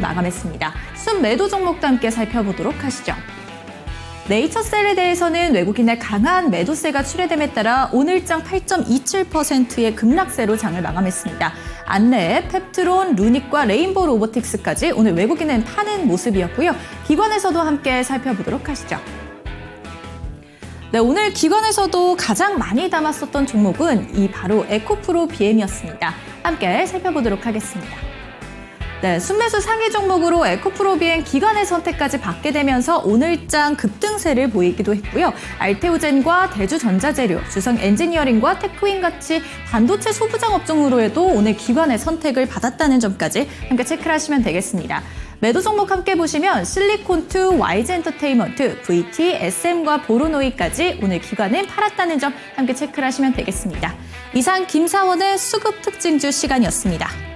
마감했습니다. 순매도 종목도 함께 살펴보도록 하시죠. 네이처셀에 대해서는 외국인의 강한 매도세가 출회됨에 따라 오늘장 8.27%의 급락세로 장을 마감했습니다. 안랩, 펩트론, 루닉과 레인보우 로보틱스까지 오늘 외국인은 파는 모습이었고요. 기관에서도 함께 살펴보도록 하시죠. 네, 오늘 기관에서도 가장 많이 담았었던 종목은 바로 에코프로 BM이었습니다. 함께 살펴보도록 하겠습니다. 네, 순매수 상위 종목으로 에코프로 BM 기관의 선택까지 받게 되면서 오늘장 급등세를 보이기도 했고요. 알테오젠과 대주전자재료, 주성엔지니어링과 테크윈 같이 반도체 소부장 업종으로에도 오늘 기관의 선택을 받았다는 점까지 함께 체크를 하시면 되겠습니다. 매도 종목 함께 보시면 실리콘2, YG엔터테인먼트, VT, SM과 보로노이까지 오늘 기관은 팔았다는 점 함께 체크를 하시면 되겠습니다. 이상 김사원의 수급 특징주 시간이었습니다.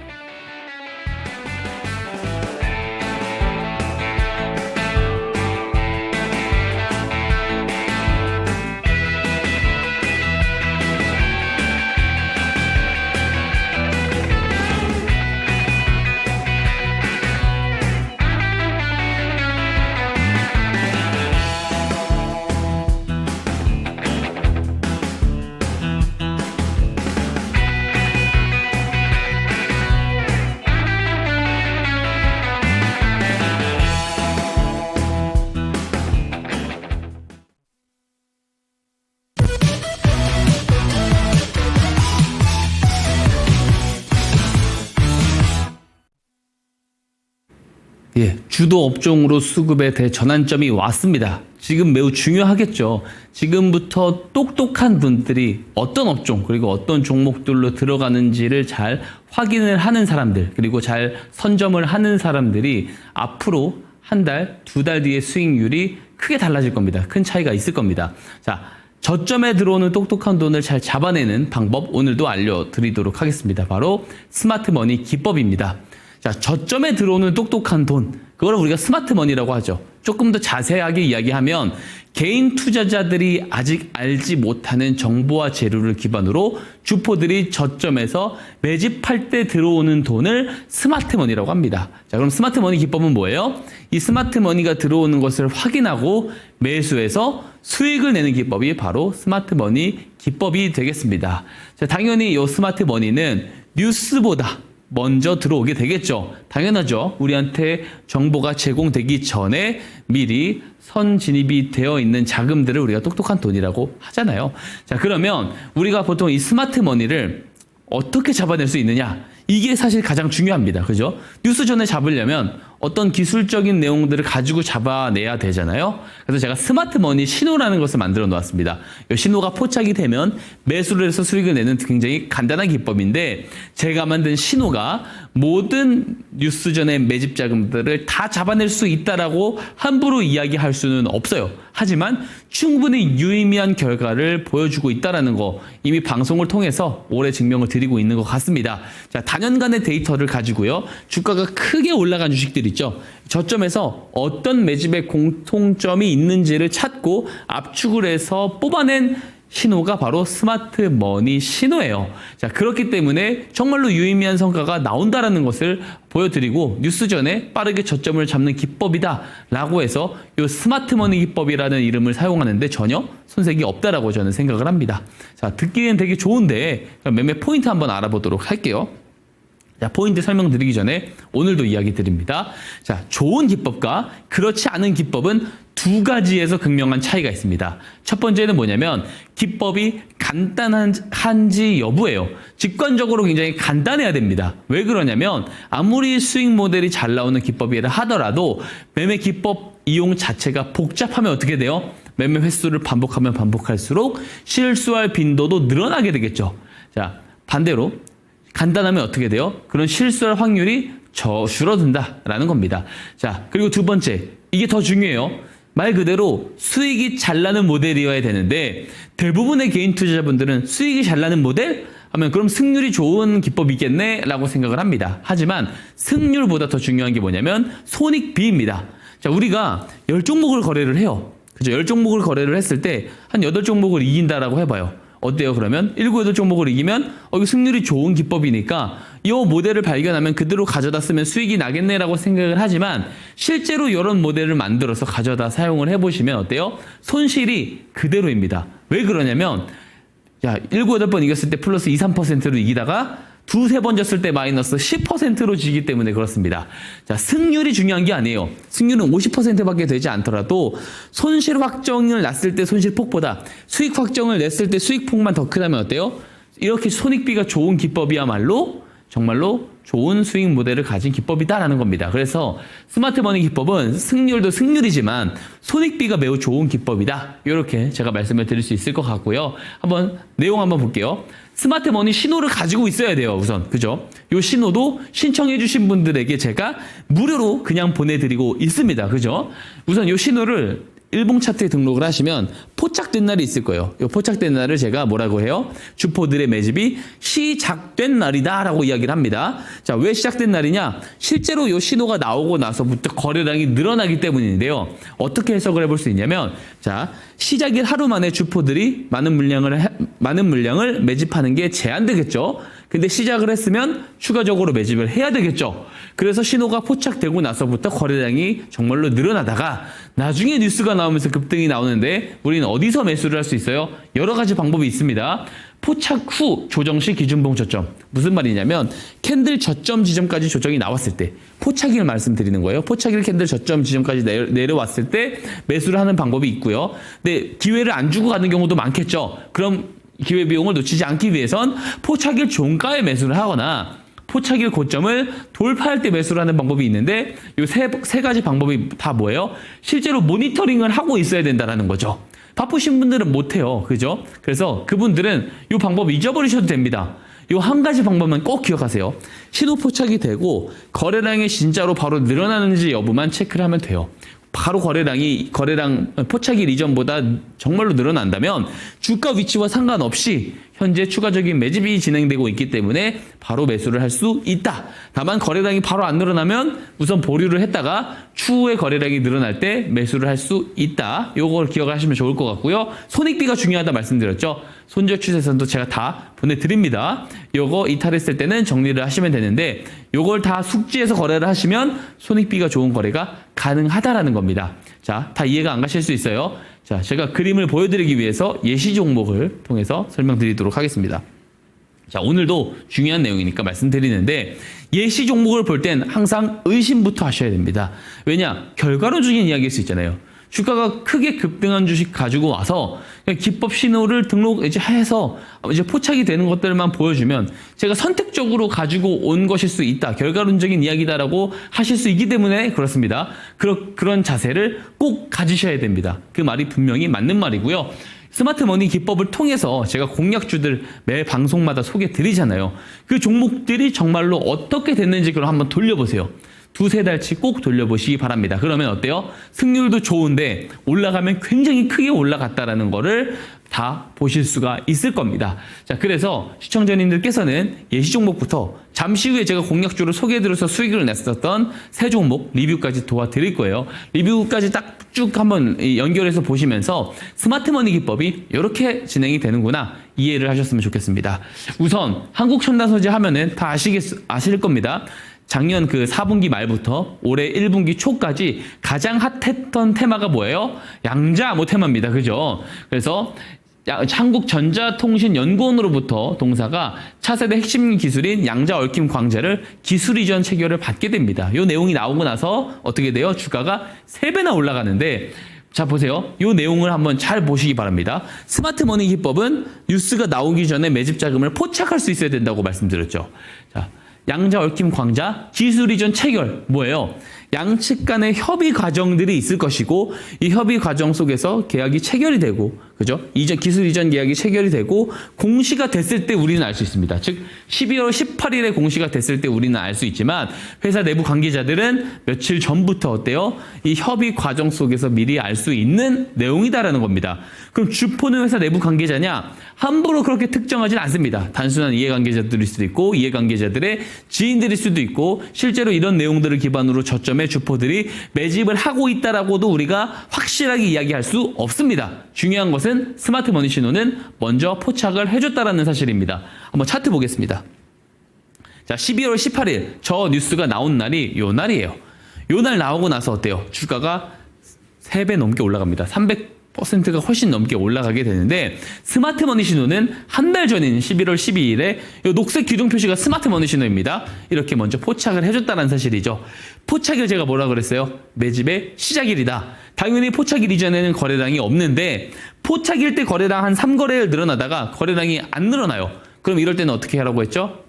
예, 주도 업종으로 수급의 대전환점이 왔습니다. 지금 매우 중요하겠죠. 지금부터 똑똑한 분들이 어떤 업종 그리고 어떤 종목들로 들어가는지를 잘 확인을 하는 사람들 그리고 잘 선점을 하는 사람들이 앞으로 한 달, 두 달 뒤에 수익률이 크게 달라질 겁니다. 큰 차이가 있을 겁니다. 자, 저점에 들어오는 똑똑한 돈을 잘 잡아내는 방법 오늘도 알려드리도록 하겠습니다. 바로 스마트머니 기법입니다. 자, 저점에 들어오는 똑똑한 돈, 그걸 우리가 스마트머니라고 하죠. 조금 더 자세하게 이야기하면 개인 투자자들이 아직 알지 못하는 정보와 재료를 기반으로 주포들이 저점에서 매집할 때 들어오는 돈을 스마트머니라고 합니다. 자, 그럼 스마트머니 기법은 뭐예요? 이 스마트머니가 들어오는 것을 확인하고 매수해서 수익을 내는 기법이 바로 스마트머니 기법이 되겠습니다. 자, 당연히 이 스마트머니는 뉴스보다 먼저 들어오게 되겠죠. 당연하죠. 우리한테 정보가 제공되기 전에 미리 선진입이 되어 있는 자금들을 우리가 똑똑한 돈이라고 하잖아요. 자, 그러면 우리가 보통 이 스마트머니를 어떻게 잡아낼 수 있느냐? 이게 사실 가장 중요합니다. 그죠? 뉴스 전에 잡으려면 어떤 기술적인 내용들을 가지고 잡아내야 되잖아요. 그래서 제가 스마트머니 신호라는 것을 만들어 놓았습니다. 이 신호가 포착이 되면 매수를 해서 수익을 내는 굉장히 간단한 기법인데, 제가 만든 신호가 모든 뉴스 전의 매집 자금들을 다 잡아낼 수 있다라고 함부로 이야기할 수는 없어요. 하지만 충분히 유의미한 결과를 보여주고 있다라는 거 이미 방송을 통해서 오래 증명을 드리고 있는 것 같습니다. 자, 단연간의 데이터를 가지고요. 주가가 크게 올라간 주식들 있죠. 저점에서 어떤 매집의 공통점이 있는지를 찾고 압축을 해서 뽑아낸 신호가 바로 스마트머니 신호예요. 자, 그렇기 때문에 정말로 유의미한 성과가 나온다라는 것을 보여드리고 뉴스 전에 빠르게 저점을 잡는 기법이다라고 해서 이 스마트머니 기법이라는 이름을 사용하는데 전혀 손색이 없다라고 저는 생각을 합니다. 자, 듣기엔 되게 좋은데 매매 포인트 한번 알아보도록 할게요. 자, 포인트 설명드리기 전에 오늘도 이야기 드립니다. 자, 좋은 기법과 그렇지 않은 기법은 두 가지에서 극명한 차이가 있습니다. 첫 번째는 뭐냐면 기법이 간단한지 여부예요. 직관적으로 굉장히 간단해야 됩니다. 왜 그러냐면 아무리 수익 모델이 잘 나오는 기법이라 하더라도 매매 기법 이용 자체가 복잡하면 어떻게 돼요? 매매 횟수를 반복하면 반복할수록 실수할 빈도도 늘어나게 되겠죠. 자, 반대로 간단하면 어떻게 돼요? 그런 실수할 확률이 줄어든다라는 겁니다. 자, 그리고 두 번째, 이게 더 중요해요. 말 그대로 수익이 잘 나는 모델이어야 되는데 대부분의 개인 투자자분들은 수익이 잘 나는 모델? 하면 그럼 승률이 좋은 기법이겠네? 라고 생각을 합니다. 하지만 승률보다 더 중요한 게 뭐냐면 손익비입니다. 자, 우리가 10종목을 거래를 해요. 그죠? 10종목을 거래를 했을 때 한 8종목을 이긴다라고 해봐요. 어때요? 그러면 7, 8종목을 이기면 이거 승률이 좋은 기법이니까 이 모델을 발견하면 그대로 가져다 쓰면 수익이 나겠네라고 생각을 하지만 실제로 이런 모델을 만들어서 가져다 사용을 해보시면 어때요? 손실이 그대로입니다. 왜 그러냐면 7, 8번 이겼을 때 플러스 2, 3%로 이기다가 두세 번 졌을 때 마이너스 10%로 지기 때문에 그렇습니다. 자, 승률이 중요한 게 아니에요. 승률은 50%밖에 되지 않더라도 손실 확정을 났을 때 손실폭보다 수익 확정을 냈을 때 수익폭만 더 크다면 어때요? 이렇게 손익비가 좋은 기법이야말로 정말로 좋은 수익 모델을 가진 기법이다라는 겁니다. 그래서 스마트머니 기법은 승률도 승률이지만 손익비가 매우 좋은 기법이다. 이렇게 제가 말씀을 드릴 수 있을 것 같고요. 내용 한번 볼게요. 스마트머니 신호를 가지고 있어야 돼요, 우선. 그죠? 이 신호도 신청해주신 분들에게 제가 무료로 그냥 보내드리고 있습니다. 그죠? 우선 이 신호를 일봉 차트에 등록을 하시면 포착된 날이 있을 거예요. 이 포착된 날을 제가 뭐라고 해요? 주포들의 매집이 시작된 날이다 라고 이야기를 합니다. 자, 왜 시작된 날이냐? 실제로 이 신호가 나오고 나서부터 거래량이 늘어나기 때문인데요. 어떻게 해석을 해볼 수 있냐면, 자, 시작일 하루 만에 주포들이 많은 물량을 매집하는 게 제한되겠죠. 근데 시작을 했으면 추가적으로 매집을 해야 되겠죠. 그래서 신호가 포착되고 나서부터 거래량이 정말로 늘어나다가 나중에 뉴스가 나오면서 급등이 나오는데 우리는 어디서 매수를 할 수 있어요? 여러 가지 방법이 있습니다. 포착 후 조정 시 기준봉 저점. 무슨 말이냐면 캔들 저점 지점까지 조정이 나왔을 때 포착일 말씀드리는 거예요. 포착일 캔들 저점 지점까지 내려왔을 때 매수를 하는 방법이 있고요. 근데 기회를 안 주고 가는 경우도 많겠죠. 그럼 기회비용을 놓치지 않기 위해선 포착일 종가에 매수를 하거나 포착일 고점을 돌파할 때 매수를 하는 방법이 있는데 이 세 가지 방법이 다 뭐예요? 실제로 모니터링을 하고 있어야 된다는 거죠. 바쁘신 분들은 못해요. 그죠? 그래서 그분들은 이 방법 잊어버리셔도 됩니다. 요 한 가지 방법만 꼭 기억하세요. 신호 포착이 되고 거래량이 진짜로 바로 늘어나는지 여부만 체크를 하면 돼요. 바로 거래량 포착일 이전보다 정말로 늘어난다면 주가 위치와 상관없이 현재 추가적인 매집이 진행되고 있기 때문에 바로 매수를 할 수 있다. 다만 거래량이 바로 안 늘어나면 우선 보류를 했다가 추후에 거래량이 늘어날 때 매수를 할 수 있다. 요걸 기억하시면 좋을 것 같고요. 손익비가 중요하다 말씀드렸죠. 손절 추세선도 제가 다 보내드립니다. 요거 이탈했을 때는 정리를 하시면 되는데 요걸 다 숙지해서 거래를 하시면 손익비가 좋은 거래가 가능하다라는 겁니다. 자, 다 이해가 안 가실 수 있어요. 자, 제가 그림을 보여드리기 위해서 예시 종목을 통해서 설명드리도록 하겠습니다. 자, 오늘도 중요한 내용이니까 말씀드리는데 예시 종목을 볼 땐 항상 의심부터 하셔야 됩니다. 왜냐? 결과론적인 이야기일 수 있잖아요. 주가가 크게 급등한 주식 가지고 와서 기법 신호를 등록해서 이제 포착이 되는 것들만 보여주면 제가 선택적으로 가지고 온 것일 수 있다. 결과론적인 이야기다라고 하실 수 있기 때문에 그렇습니다. 그런 자세를 꼭 가지셔야 됩니다. 그 말이 분명히 맞는 말이고요. 스마트머니 기법을 통해서 제가 공략주들 매 방송마다 소개 드리잖아요. 그 종목들이 정말로 어떻게 됐는지 그걸 한번 돌려보세요. 두세 달치 꼭 돌려보시기 바랍니다. 그러면 어때요? 승률도 좋은데 올라가면 굉장히 크게 올라갔다라는 거를 다 보실 수가 있을 겁니다. 자, 그래서 시청자님들께서는 예시 종목부터 잠시 후에 제가 공략주를 소개해드려서 수익을 냈었던 세 종목 리뷰까지 도와드릴 거예요. 리뷰까지 딱 쭉 한번 연결해서 보시면서 스마트머니 기법이 이렇게 진행이 되는구나 이해를 하셨으면 좋겠습니다. 우선 한국첨단소재 하면은 다 아실 겁니다. 작년 그 4분기 말부터 올해 1분기 초까지 가장 핫했던 테마가 뭐예요? 양자암호 테마입니다. 그죠? 그래서 한국전자통신연구원으로부터 동사가 차세대 핵심 기술인 양자 얽힘 광자를 기술 이전 체결을 받게 됩니다. 이 내용이 나오고 나서 어떻게 돼요? 주가가 3배나 올라가는데 자, 보세요. 이 내용을 한번 잘 보시기 바랍니다. 스마트머니 기법은 뉴스가 나오기 전에 매집 자금을 포착할 수 있어야 된다고 말씀드렸죠. 자, 양자 얽힘 광자 기술 이전 체결 뭐예요? 양측 간의 협의 과정들이 있을 것이고 이 협의 과정 속에서 계약이 체결이 되고 그죠? 기술 이전 계약이 체결이 되고 공시가 됐을 때 우리는 알 수 있습니다. 즉 12월 18일에 공시가 됐을 때 우리는 알 수 있지만 회사 내부 관계자들은 며칠 전부터 어때요? 이 협의 과정 속에서 미리 알 수 있는 내용이다라는 겁니다. 그럼 주포는 회사 내부 관계자냐? 함부로 그렇게 특정하지는 않습니다. 단순한 이해관계자들일 수도 있고 이해관계자들의 지인들일 수도 있고 실제로 이런 내용들을 기반으로 저점의 주포들이 매집을 하고 있다라고도 우리가 확실하게 이야기할 수 없습니다. 중요한 것은 스마트머니 신호는 먼저 포착을 해줬다라는 사실입니다. 한번 차트 보겠습니다. 자, 12월 18일 저 뉴스가 나온 날이 요 날이에요. 요 날 나오고 나서 어때요? 주가가 3배 넘게 올라갑니다. 300%가 훨씬 넘게 올라가게 되는데 스마트머니 신호는 한 달 전인 11월 12일에 이 녹색 기둥 표시가 스마트머니 신호입니다. 이렇게 먼저 포착을 해줬다는 사실이죠. 포착일 제가 뭐라 그랬어요? 매집의 시작일이다. 당연히 포착일 이전에는 거래량이 없는데 포착일 때 거래량 한 3거래일 늘어나다가 거래량이 안 늘어나요. 그럼 이럴 때는 어떻게 하라고 했죠?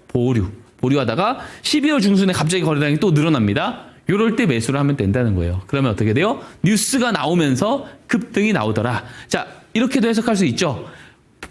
보류하다가 12월 중순에 갑자기 거래량이 또 늘어납니다. 이럴 때 매수를 하면 된다는 거예요. 그러면 어떻게 돼요? 뉴스가 나오면서 급등이 나오더라. 자, 이렇게도 해석할 수 있죠.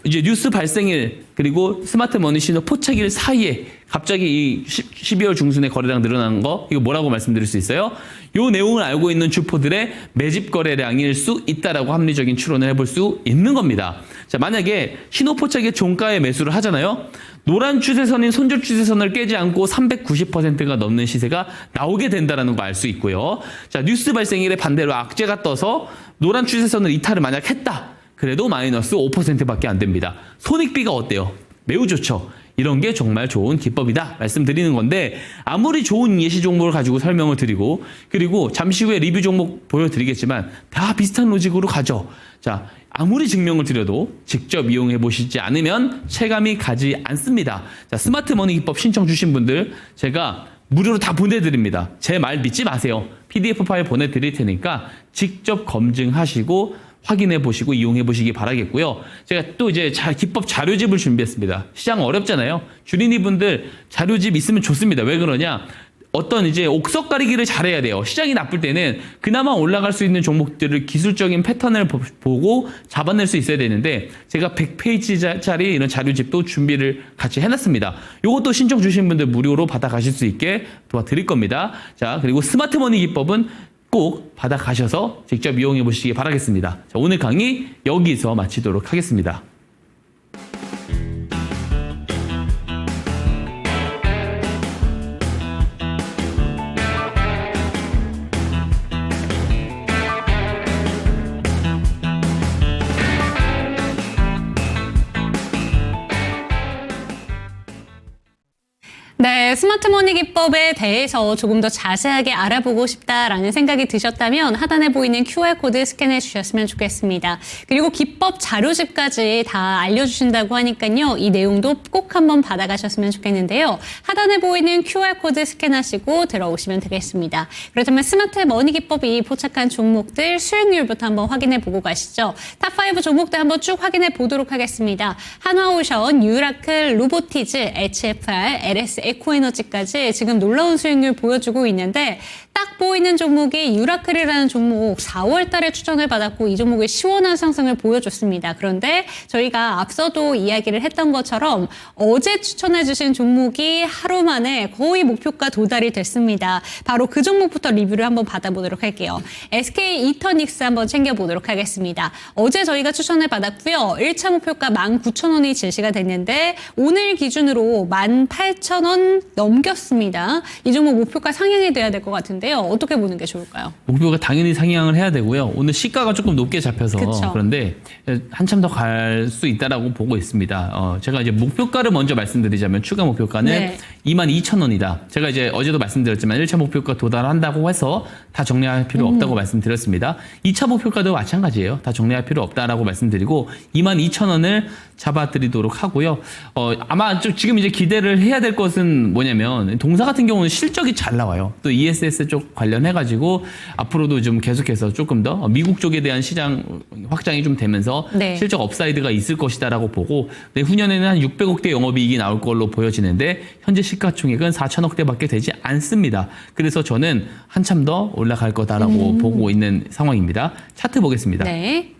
이제 뉴스 발생일 그리고 스마트머니 신호 포착일 사이에 갑자기 이 12월 중순에 거래량 늘어나는 거 이거 뭐라고 말씀드릴 수 있어요? 이 내용을 알고 있는 주포들의 매집 거래량일 수 있다라고 합리적인 추론을 해볼 수 있는 겁니다. 자, 만약에 신호 포착의 종가에 매수를 하잖아요. 노란 추세선인 손절 추세선을 깨지 않고 390%가 넘는 시세가 나오게 된다는 거 알 수 있고요. 자, 뉴스 발생일에 반대로 악재가 떠서 노란 추세선을 이탈을 만약 했다. 그래도 마이너스 5%밖에 안 됩니다. 손익비가 어때요? 매우 좋죠. 이런 게 정말 좋은 기법이다 말씀드리는 건데 아무리 좋은 예시 종목을 가지고 설명을 드리고 그리고 잠시 후에 리뷰 종목 보여드리겠지만 다 비슷한 로직으로 가죠. 자, 아무리 증명을 드려도 직접 이용해 보시지 않으면 체감이 가지 않습니다. 자, 스마트머니 기법 신청 주신 분들 제가 무료로 다 보내드립니다. 제 말 믿지 마세요. PDF 파일 보내드릴 테니까 직접 검증하시고 확인해 보시고 이용해 보시기 바라겠고요. 제가 또 이제 기법 자료집을 준비했습니다. 시장 어렵잖아요. 주린이 분들 자료집 있으면 좋습니다. 왜 그러냐? 어떤 이제 옥석 가리기를 잘해야 돼요. 시장이 나쁠 때는 그나마 올라갈 수 있는 종목들을 기술적인 패턴을 보고 잡아낼 수 있어야 되는데 제가 100페이지짜리 이런 자료집도 준비를 같이 해놨습니다. 이것도 신청 주신 분들 무료로 받아가실 수 있게 도와드릴 겁니다. 자, 그리고 스마트머니 기법은 꼭 받아가셔서 직접 이용해 보시기 바라겠습니다. 자, 오늘 강의 여기서 마치도록 하겠습니다. 네, 스마트머니 기법에 대해서 조금 더 자세하게 알아보고 싶다라는 생각이 드셨다면 하단에 보이는 QR코드 스캔해 주셨으면 좋겠습니다. 그리고 기법 자료집까지 다 알려주신다고 하니까요. 이 내용도 꼭 한번 받아가셨으면 좋겠는데요. 하단에 보이는 QR코드 스캔하시고 들어오시면 되겠습니다. 그렇다면 스마트머니 기법이 포착한 종목들 수익률부터 한번 확인해 보고 가시죠. 탑5 종목들 한번 쭉 확인해 보도록 하겠습니다. 한화오션, 유라클, 로보티즈, HFR, LS 에코에너지까지 지금 놀라운 수익률 보여주고 있는데 딱 보이는 종목이 유라클이라는 종목 4월 달에 추천을 받았고 이 종목이 시원한 상승을 보여줬습니다. 그런데 저희가 앞서도 이야기를 했던 것처럼 어제 추천해 주신 종목이 하루 만에 거의 목표가 도달이 됐습니다. 바로 그 종목부터 리뷰를 한번 받아보도록 할게요. SK 이터닉스 한번 챙겨보도록 하겠습니다. 어제 저희가 추천을 받았고요. 1차 목표가 19,000원이 제시가 됐는데 오늘 기준으로 18,000원 넘겼습니다. 이 종목 목표가 상향이 돼야 될 것 같은데요. 어떻게 보는 게 좋을까요? 목표가 당연히 상향을 해야 되고요. 오늘 시가가 조금 높게 잡혀서 그쵸. 그런데 한참 더 갈 수 있다라고 보고 있습니다. 제가 이제 목표가를 먼저 말씀드리자면 추가 목표가는 네. 22,000원이다. 제가 이제 어제도 말씀드렸지만 1차 목표가 도달한다고 해서 다 정리할 필요 없다고 말씀드렸습니다. 2차 목표가도 마찬가지예요. 다 정리할 필요 없다라고 말씀드리고 22,000원을 잡아드리도록 하고요. 아마 지금 이제 기대를 해야 될 것은 뭐냐면 동사 같은 경우는 실적이 잘 나와요. 또 ESS 쪽 관련해가지고 앞으로도 좀 계속해서 조금 더 미국 쪽에 대한 시장 확장이 좀 되면서 네. 실적 업사이드가 있을 것이다라고 보고 내후년에는 한 600억대 영업이익이 나올 걸로 보여지는데 현재 시가총액은 4천억대밖에 되지 않습니다. 그래서 저는 한참 더 올라갈 거다라고 보고 있는 상황입니다. 차트 보겠습니다. 네.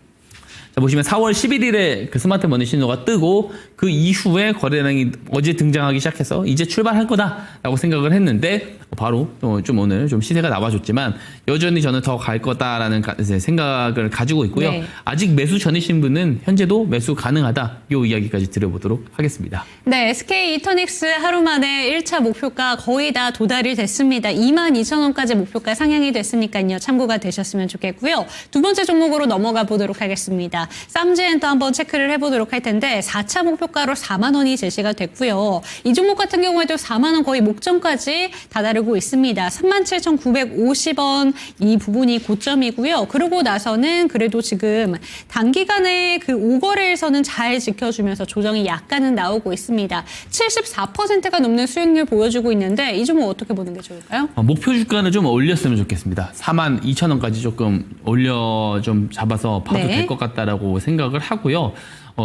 자, 보시면 4월 11일에 그 스마트 머니 신호가 뜨고 그 이후에 거래량이 어제 등장하기 시작해서 이제 출발할 거다라고 생각을 했는데 바로 좀 오늘 좀 시세가 나와줬지만 여전히 저는 더 갈 거다라는 생각을 가지고 있고요. 네. 아직 매수 전이신 분은 현재도 매수 가능하다. 이 이야기까지 드려보도록 하겠습니다. 네, SK 이터닉스 하루 만에 1차 목표가 거의 다 도달이 됐습니다. 22,000원까지 목표가 상향이 됐으니까요. 참고가 되셨으면 좋겠고요. 두 번째 종목으로 넘어가 보도록 하겠습니다. 쌈지엔터 한번 체크를 해보도록 할 텐데 4차 목표가로 4만 원이 제시가 됐고요. 이 종목 같은 경우에도 4만 원 거의 목전까지 다다르고 있습니다. 37,950원 이 부분이 고점이고요. 그러고 나서는 그래도 지금 단기간에 그 5거래에서는 잘 지켜주면서 조정이 약간은 나오고 있습니다. 74%가 넘는 수익률 보여주고 있는데 이 종목 어떻게 보는 게 좋을까요? 목표 주가는 좀 올렸으면 좋겠습니다. 42,000원까지 조금 올려 좀 잡아서 봐도 네. 될 것 같다라고 생각을 하고요.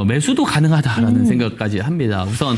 매수도 가능하다라는 생각까지 합니다. 우선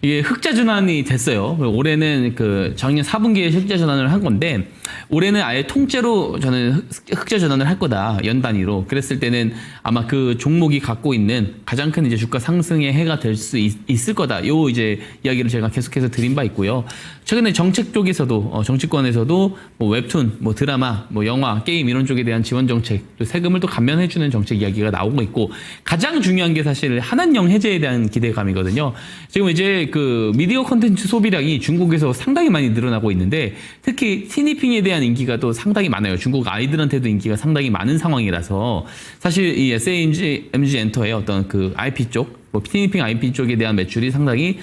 이게 흑자 전환이 됐어요. 올해는 그 작년 4분기에 흑자 전환을 한 건데 올해는 아예 통째로 저는 흑자 전환을 할 거다. 연 단위로. 그랬을 때는 아마 그 종목이 갖고 있는 가장 큰 이제 주가 상승의 해가 될 수 있을 거다. 요 이제 이야기를 제가 계속해서 드린 바 있고요. 최근에 정책 쪽에서도 정치권에서도 뭐 웹툰, 뭐 드라마, 뭐 영화, 게임 이런 쪽에 대한 지원 정책, 또 세금을 또 감면해 주는 정책 이야기가 나오고 있고 가장 중요한 게 사실 한한령 해제에 대한 기대감이거든요. 지금 이제 그 미디어 콘텐츠 소비량이 중국에서 상당히 많이 늘어나고 있는데 특히 티니핑에 대한 인기가 또 상당히 많아요. 중국 아이들한테도 인기가 상당히 많은 상황이라서 사실 이 SAMG 엔터의 어떤 그 IP 쪽, 뭐 티니핑 IP 쪽에 대한 매출이 상당히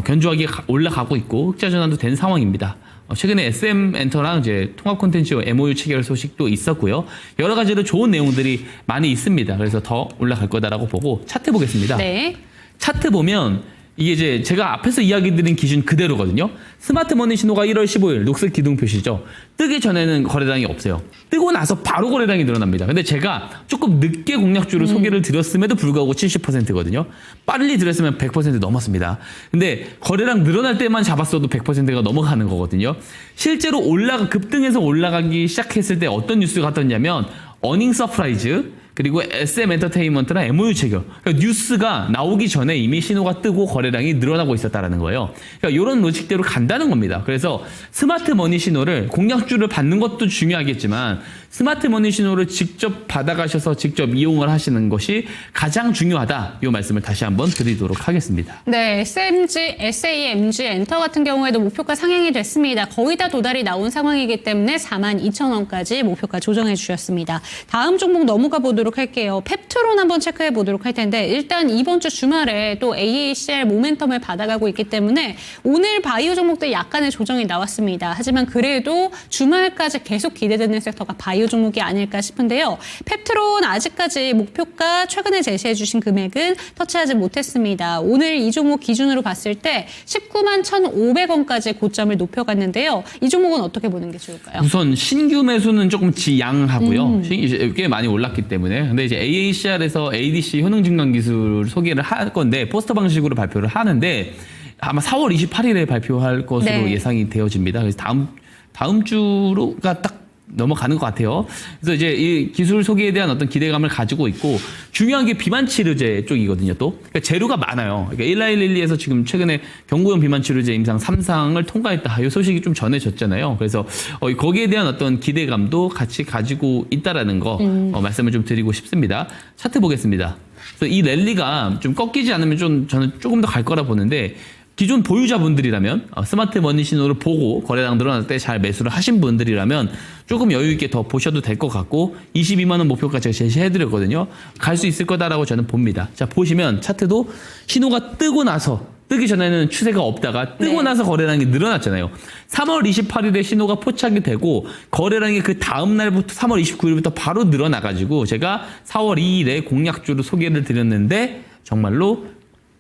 견조하게 올라가고 있고 흑자 전환도 된 상황입니다. 최근에 SM 엔터랑 이제 통합 콘텐츠 MOU 체결 소식도 있었고요. 여러 가지로 좋은 내용들이 많이 있습니다. 그래서 더 올라갈 거다라고 보고 차트 보겠습니다. 네. 차트 보면 이게 이제 제가 앞에서 이야기 드린 기준 그대로거든요. 스마트 머니 신호가 1월 15일 녹색 기둥 표시죠. 뜨기 전에는 거래량이 없어요. 뜨고 나서 바로 거래량이 늘어납니다. 근데 제가 조금 늦게 공략주를 소개를 드렸음에도 불구하고 70%거든요. 빨리 드렸으면 100% 넘었습니다. 근데 거래량 늘어날 때만 잡았어도 100%가 넘어가는 거거든요. 실제로 급등해서 올라가기 시작했을 때 어떤 뉴스가 떴냐면 어닝 서프라이즈 그리고 SM 엔터테인먼트나 MOU 체결. 그러니까 뉴스가 나오기 전에 이미 신호가 뜨고 거래량이 늘어나고 있었다라는 거예요. 그러니까 이런 로직대로 간다는 겁니다. 그래서 스마트 머니 신호를 공략주를 받는 것도 중요하겠지만 스마트 머니 신호를 직접 받아가셔서 직접 이용을 하시는 것이 가장 중요하다. 이 말씀을 다시 한번 드리도록 하겠습니다. 네, SAMG 엔터 같은 경우에도 목표가 상향이 됐습니다. 거의 다 도달이 나온 상황이기 때문에 42,000원까지 목표가 조정해 주셨습니다. 다음 종목 넘어가 보도록 할게요. 펩트론 한번 체크해 보도록 할 텐데 일단 이번 주 주말에 또 AACL 모멘텀을 받아가고 있기 때문에 오늘 바이오 종목들 약간의 조정이 나왔습니다. 하지만 그래도 주말까지 계속 기대되는 섹터가 바이오 종목이 아닐까 싶은데요. 펩트론 아직까지 목표가 최근에 제시해 주신 금액은 터치하지 못했습니다. 오늘 이 종목 기준으로 봤을 때 19만 1,500원까지 고점을 높여갔는데요. 이 종목은 어떻게 보는 게 좋을까요? 우선 신규 매수는 조금 지양하고요. 꽤 많이 올랐기 때문에. 근데 이제 AACR에서 ADC 효능 증강 기술 소개를 할 건데 포스터 방식으로 발표를 하는데 아마 4월 28일에 발표할 것으로 네. 예상이 되어집니다. 그래서 다음 주로가 딱 넘어가는 것 같아요. 그래서 이제 이 기술 소개에 대한 어떤 기대감을 가지고 있고 중요한 게 비만 치료제 쪽이거든요. 또 그러니까 재료가 많아요. 그러니까 1112에서 지금 최근에 경구용 비만 치료제 임상 3상을 통과했다. 이 소식이 좀 전해졌잖아요. 그래서 거기에 대한 어떤 기대감도 같이 가지고 있다라는 거 말씀을 좀 드리고 싶습니다. 차트 보겠습니다. 그래서 이 랠리가 좀 꺾이지 않으면 저는 조금 더 갈 거라 보는데. 기존 보유자분들이라면 스마트 머니 신호를 보고 거래량 늘어날 때 잘 매수를 하신 분들이라면 조금 여유 있게 더 보셔도 될 것 같고 22만 원 목표까지 제가 제시해드렸거든요. 갈 수 있을 거다라고 저는 봅니다. 자 보시면 차트도 신호가 뜨기 전에는 추세가 없다가 뜨고 나서 거래량이 늘어났잖아요. 3월 28일에 신호가 포착이 되고 거래량이 그 다음 날부터 3월 29일부터 바로 늘어나가지고 제가 4월 2일에 공략주로 소개를 드렸는데 정말로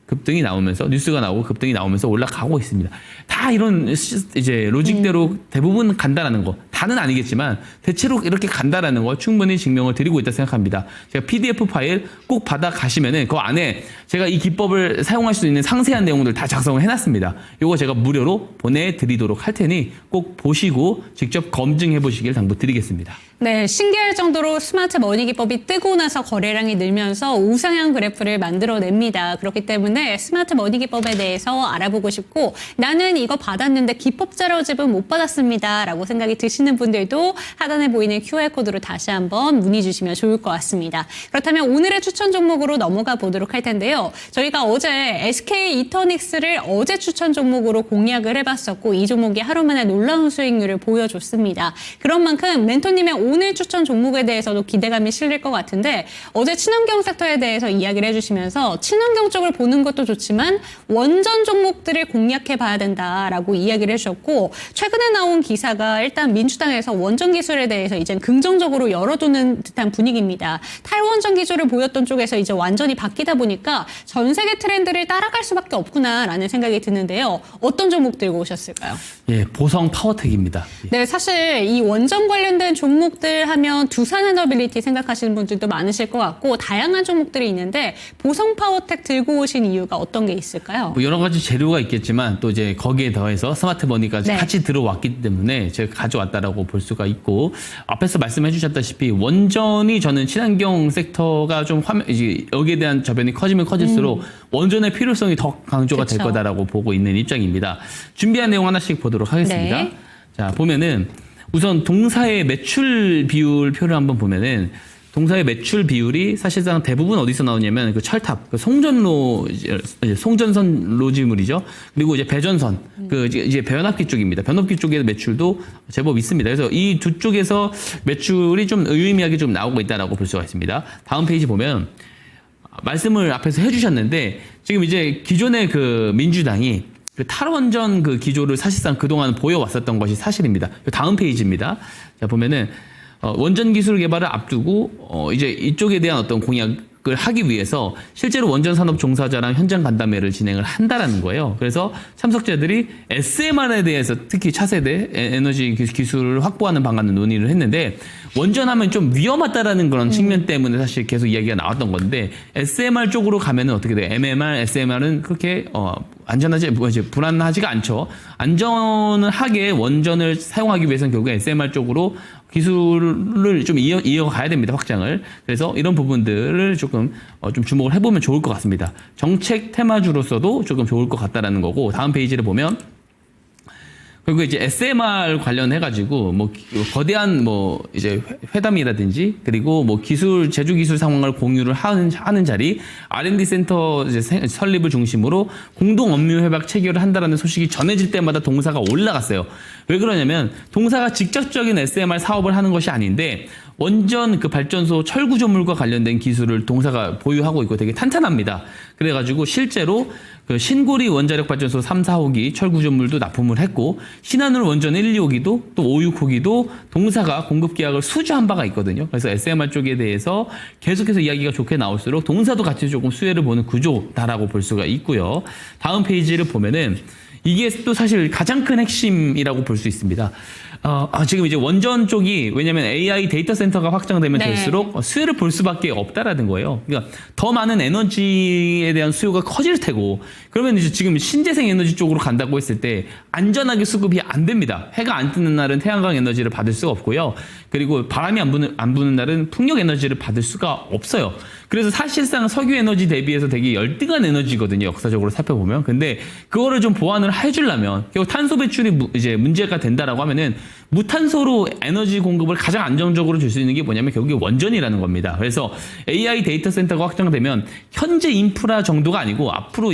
급등이 나오면서 뉴스가 나오고 급등이 나오면서 올라가고 있습니다. 다 이런 이제 로직대로 대부분 간다라는 거 다는 아니겠지만 대체로 이렇게 간다라는 거 충분히 증명을 드리고 있다 생각합니다. 제가 PDF 파일 꼭 받아 가시면은 그 안에 제가 이 기법을 사용할 수 있는 상세한 내용들 다 작성을 해놨습니다. 이거 제가 무료로 보내드리도록 할 테니 꼭 보시고 직접 검증해 보시길 당부드리겠습니다. 네, 신기할 정도로 스마트 머니 기법이 뜨고 나서 거래량이 늘면서 우상향 그래프를 만들어냅니다. 그렇기 때문에 스마트 머니 기법에 대해서 알아보고 싶고 나는 이거 받았는데 기법 자료집은 못 받았습니다. 라고 생각이 드시는 분들도 하단에 보이는 QR코드로 다시 한번 문의 주시면 좋을 것 같습니다. 그렇다면 오늘의 추천 종목으로 넘어가 보도록 할 텐데요. 저희가 어제 SK 이터닉스를 어제 추천 종목으로 공략을 해봤었고 이 종목이 하루 만에 놀라운 수익률을 보여줬습니다. 그런 만큼 멘토님의 오늘 추천 종목에 대해서도 기대감이 실릴 것 같은데 어제 친환경 섹터에 대해서 이야기를 해주시면서 친환경 쪽을 보는 것도 좋지만 원전 종목들을 공략해 봐야 된다라고 이야기를 해주셨고 최근에 나온 기사가 일단 민주당에서 원전 기술에 대해서 이제 긍정적으로 열어두는 듯한 분위기입니다. 탈원전 기술을 보였던 쪽에서 이제 완전히 바뀌다 보니까 전 세계 트렌드를 따라갈 수밖에 없구나라는 생각이 드는데요. 어떤 종목 들고 오셨을까요? 예, 보성 파워텍입니다. 예. 네, 사실 이 원전 관련된 종목들 하면 두산에너빌리티 생각하시는 분들도 많으실 것 같고 다양한 종목들이 있는데 보성 파워텍 들고 오신 이유가 어떤 게 있을까요? 뭐 여러 가지 재료가 있겠지만 또 이제 거기에 더해서 스마트 머니까지 네. 같이 들어왔기 때문에 제가 가져왔다라고 볼 수가 있고 앞에서 말씀해 주셨다시피 원전이 저는 친환경 섹터가 좀 이제 여기에 대한 저변이 커지면 커질수록 원전의 필요성이 더 강조가 될 그쵸. 거다라고 보고 있는 입장입니다. 준비한 내용 하나씩 보도록 하겠습니다. 네. 자, 보면은 우선 동사의 매출 비율 표를 한번 보면은 동사의 매출 비율이 사실상 대부분 어디서 나오냐면 그 철탑, 그 송전선 로지물이죠. 그리고 이제 배전선, 그 이제 변압기 쪽입니다. 변압기 쪽의 매출도 제법 있습니다. 그래서 이 두 쪽에서 매출이 좀 의미하게 좀 나오고 있다라고 볼 수가 있습니다. 다음 페이지 보면 말씀을 앞에서 해주셨는데 지금 이제 기존의 그 민주당이 그 탈원전 그 기조를 사실상 그동안 보여왔었던 것이 사실입니다. 다음 페이지입니다. 자, 보면은 원전 기술 개발을 앞두고 이제 이쪽에 대한 어떤 공약 을 하기 위해서 실제로 원전 산업 종사자랑 현장 간담회를 진행을 한다라는 거예요. 그래서 참석자들이 SMR에 대해서 특히 차세대 에너지 기술을 확보하는 방안을 논의를 했는데 원전하면 좀 위험하다라는 그런 측면 때문에 사실 계속 이야기가 나왔던 건데 SMR 쪽으로 가면은 어떻게 돼요? MMR, SMR은 그렇게 안전하지 이제 불안하지가 않죠. 안전하게 원전을 사용하기 위해서는 결국 SMR 쪽으로 기술을 좀 이어가야 됩니다. 확장을. 그래서 이런 부분들을 조금 좀 주목을 해보면 좋을 것 같습니다. 정책 테마주로서도 조금 좋을 것 같다라는 거고 다음 페이지를 보면 그리고 이제 SMR 관련해가지고 뭐 거대한 뭐 이제 회담이라든지 그리고 뭐 제조 기술 상황을 공유를 하는 자리 R&D 센터 이제 설립을 중심으로 공동 업무 협약 체결을 한다라는 소식이 전해질 때마다 동사가 올라갔어요. 왜 그러냐면 동사가 직접적인 SMR 사업을 하는 것이 아닌데 원전 그 발전소 철구조물과 관련된 기술을 동사가 보유하고 있고 되게 탄탄합니다. 그래가지고 실제로 그 신고리 원자력 발전소 3, 4호기 철구조물도 납품을 했고 신한울 원전 1, 2호기도 또 5, 6호기도 동사가 공급 계약을 수주한 바가 있거든요. 그래서 SMR 쪽에 대해서 계속해서 이야기가 좋게 나올수록 동사도 같이 조금 수혜를 보는 구조다라고 볼 수가 있고요. 다음 페이지를 보면은 이게 또 사실 가장 큰 핵심이라고 볼 수 있습니다. 지금 이제 원전 쪽이 왜냐하면 AI 데이터 센터가 확장되면 네. 될수록 수혜를 볼 수밖에 없다라는 거예요. 그러니까 더 많은 에너지에 대한 수요가 커질 테고 그러면 이제 지금 신재생 에너지 쪽으로 간다고 했을 때 안전하게 수급이 안 됩니다. 해가 안 뜨는 날은 태양광 에너지를 받을 수가 없고요. 그리고 바람이 안 부는 날은 풍력 에너지를 받을 수가 없어요. 그래서 사실상 석유 에너지 대비해서 되게 열등한 에너지거든요. 역사적으로 살펴보면. 근데 그거를 좀 보완을 해주려면 결국 탄소 배출이 이제 문제가 된다라고 하면은 무탄소로 에너지 공급을 가장 안정적으로 줄 수 있는 게 뭐냐면 결국에 원전이라는 겁니다. 그래서 AI 데이터 센터가 확장되면 현재 인프라 정도가 아니고 앞으로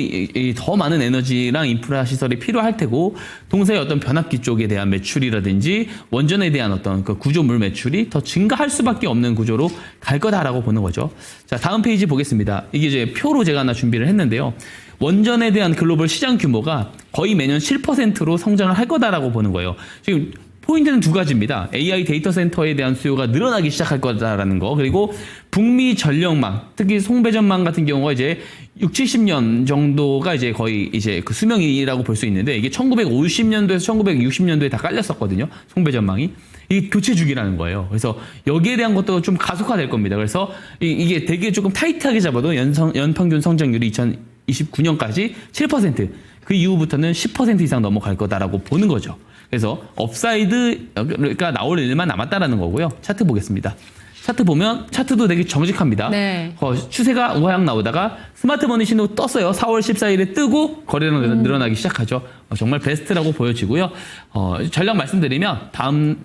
더 많은 에너지랑 인프라 시설이 필요할 테고 동사의 어떤 변압기 쪽에 대한 매출이라든지 원전에 대한 어떤 그 구조물 매출이 더 증가할 수밖에 없는 구조로 갈 거다라고 보는 거죠. 자, 다음 페이지 보겠습니다. 이게 이제 표로 제가 하나 준비를 했는데요. 원전에 대한 글로벌 시장 규모가 거의 매년 7%로 성장을 할 거다라고 보는 거예요. 지금 포인트는 두 가지입니다. AI 데이터 센터에 대한 수요가 늘어나기 시작할 거다라는 거. 그리고 북미 전력망, 특히 송배전망 같은 경우가 이제 6, 70년 정도가 이제 거의 이제 그 수명이라고 볼 수 있는데 이게 1950년도에서 1960년도에 다 깔렸었거든요. 송배전망이. 이게 교체 주기라는 거예요. 그래서 여기에 대한 것도 좀 가속화될 겁니다. 그래서 이게 되게 조금 타이트하게 잡아도 연평균 성장률이 2029년까지 7%, 그 이후부터는 10% 이상 넘어갈 거다라고 보는 거죠. 그래서 업사이드가 나올 일만 남았다라는 거고요. 차트 보겠습니다. 차트 보면 차트도 되게 정직합니다. 네. 추세가 우하향 나오다가 스마트머니 신호 떴어요. 4월 14일에 뜨고 거래량 늘어나기 시작하죠. 정말 베스트라고 보여지고요. 전략 말씀드리면 다음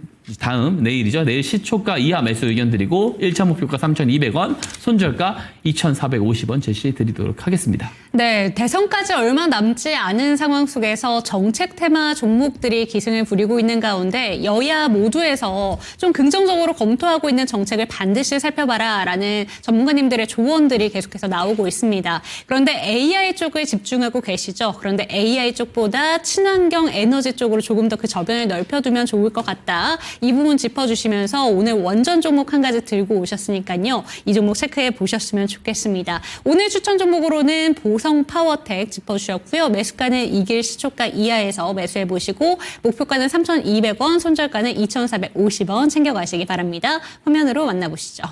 내일이죠. 내일 시초가 이하 매수 의견 드리고 1차 목표가 3,200원, 손절가 2,450원 제시해 드리도록 하겠습니다. 네, 대선까지 얼마 남지 않은 상황 속에서 정책 테마 종목들이 기승을 부리고 있는 가운데 여야 모두에서 좀 긍정적으로 검토하고 있는 정책을 반드시 살펴봐라라는 전문가님들의 조언들이 계속해서 나오고 있습니다. 그런데 AI 쪽을 집중하고 계시죠. 그런데 AI 쪽보다 친환경 에너지 쪽으로 조금 더 그 저변을 넓혀두면 좋을 것 같다. 이 부분 짚어주시면서 오늘 원전 종목 한 가지 들고 오셨으니까요. 이 종목 체크해 보셨으면 좋겠습니다. 오늘 추천 종목으로는 보성 파워텍 짚어주셨고요. 매수가는 이길 시초가 이하에서 매수해 보시고 목표가는 3,200원, 손절가는 2,450원 챙겨가시기 바랍니다. 화면으로 만나보시죠.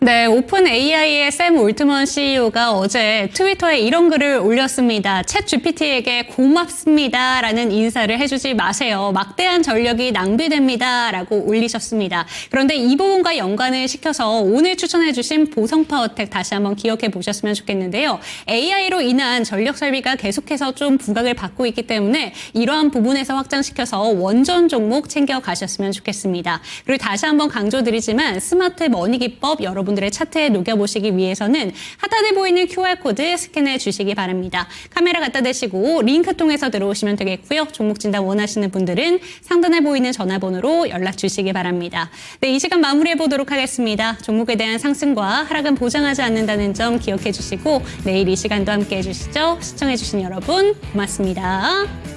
네, 오픈 AI의 샘 올트먼 CEO가 어제 트위터에 이런 글을 올렸습니다. 챗 GPT에게 고맙습니다 라는 인사를 해주지 마세요. 막대한 전력이 낭비됩니다 라고 올리셨습니다. 그런데 이 부분과 연관을 시켜서 오늘 추천해주신 보성파워텍 다시 한번 기억해 보셨으면 좋겠는데요. AI로 인한 전력 설비가 계속해서 좀 부각을 받고 있기 때문에 이러한 부분에서 확장시켜서 원전 종목 챙겨가셨으면 좋겠습니다. 그리고 다시 한번 강조드리지만 스마트 머니 기법 여러분들의 차트에 녹여보시기 위해서는 하단에 보이는 QR코드 스캔해 주시기 바랍니다. 카메라 갖다 대시고 링크 통해서 들어오시면 되겠고요. 종목 진단 원하시는 분들은 상단에 보이는 전화번호로 연락 주시기 바랍니다. 네, 이 시간 마무리해 보도록 하겠습니다. 종목에 대한 상승과 하락은 보장하지 않는다는 점 기억해 주시고 내일 이 시간도 함께 해주시죠. 시청해 주신 여러분 고맙습니다.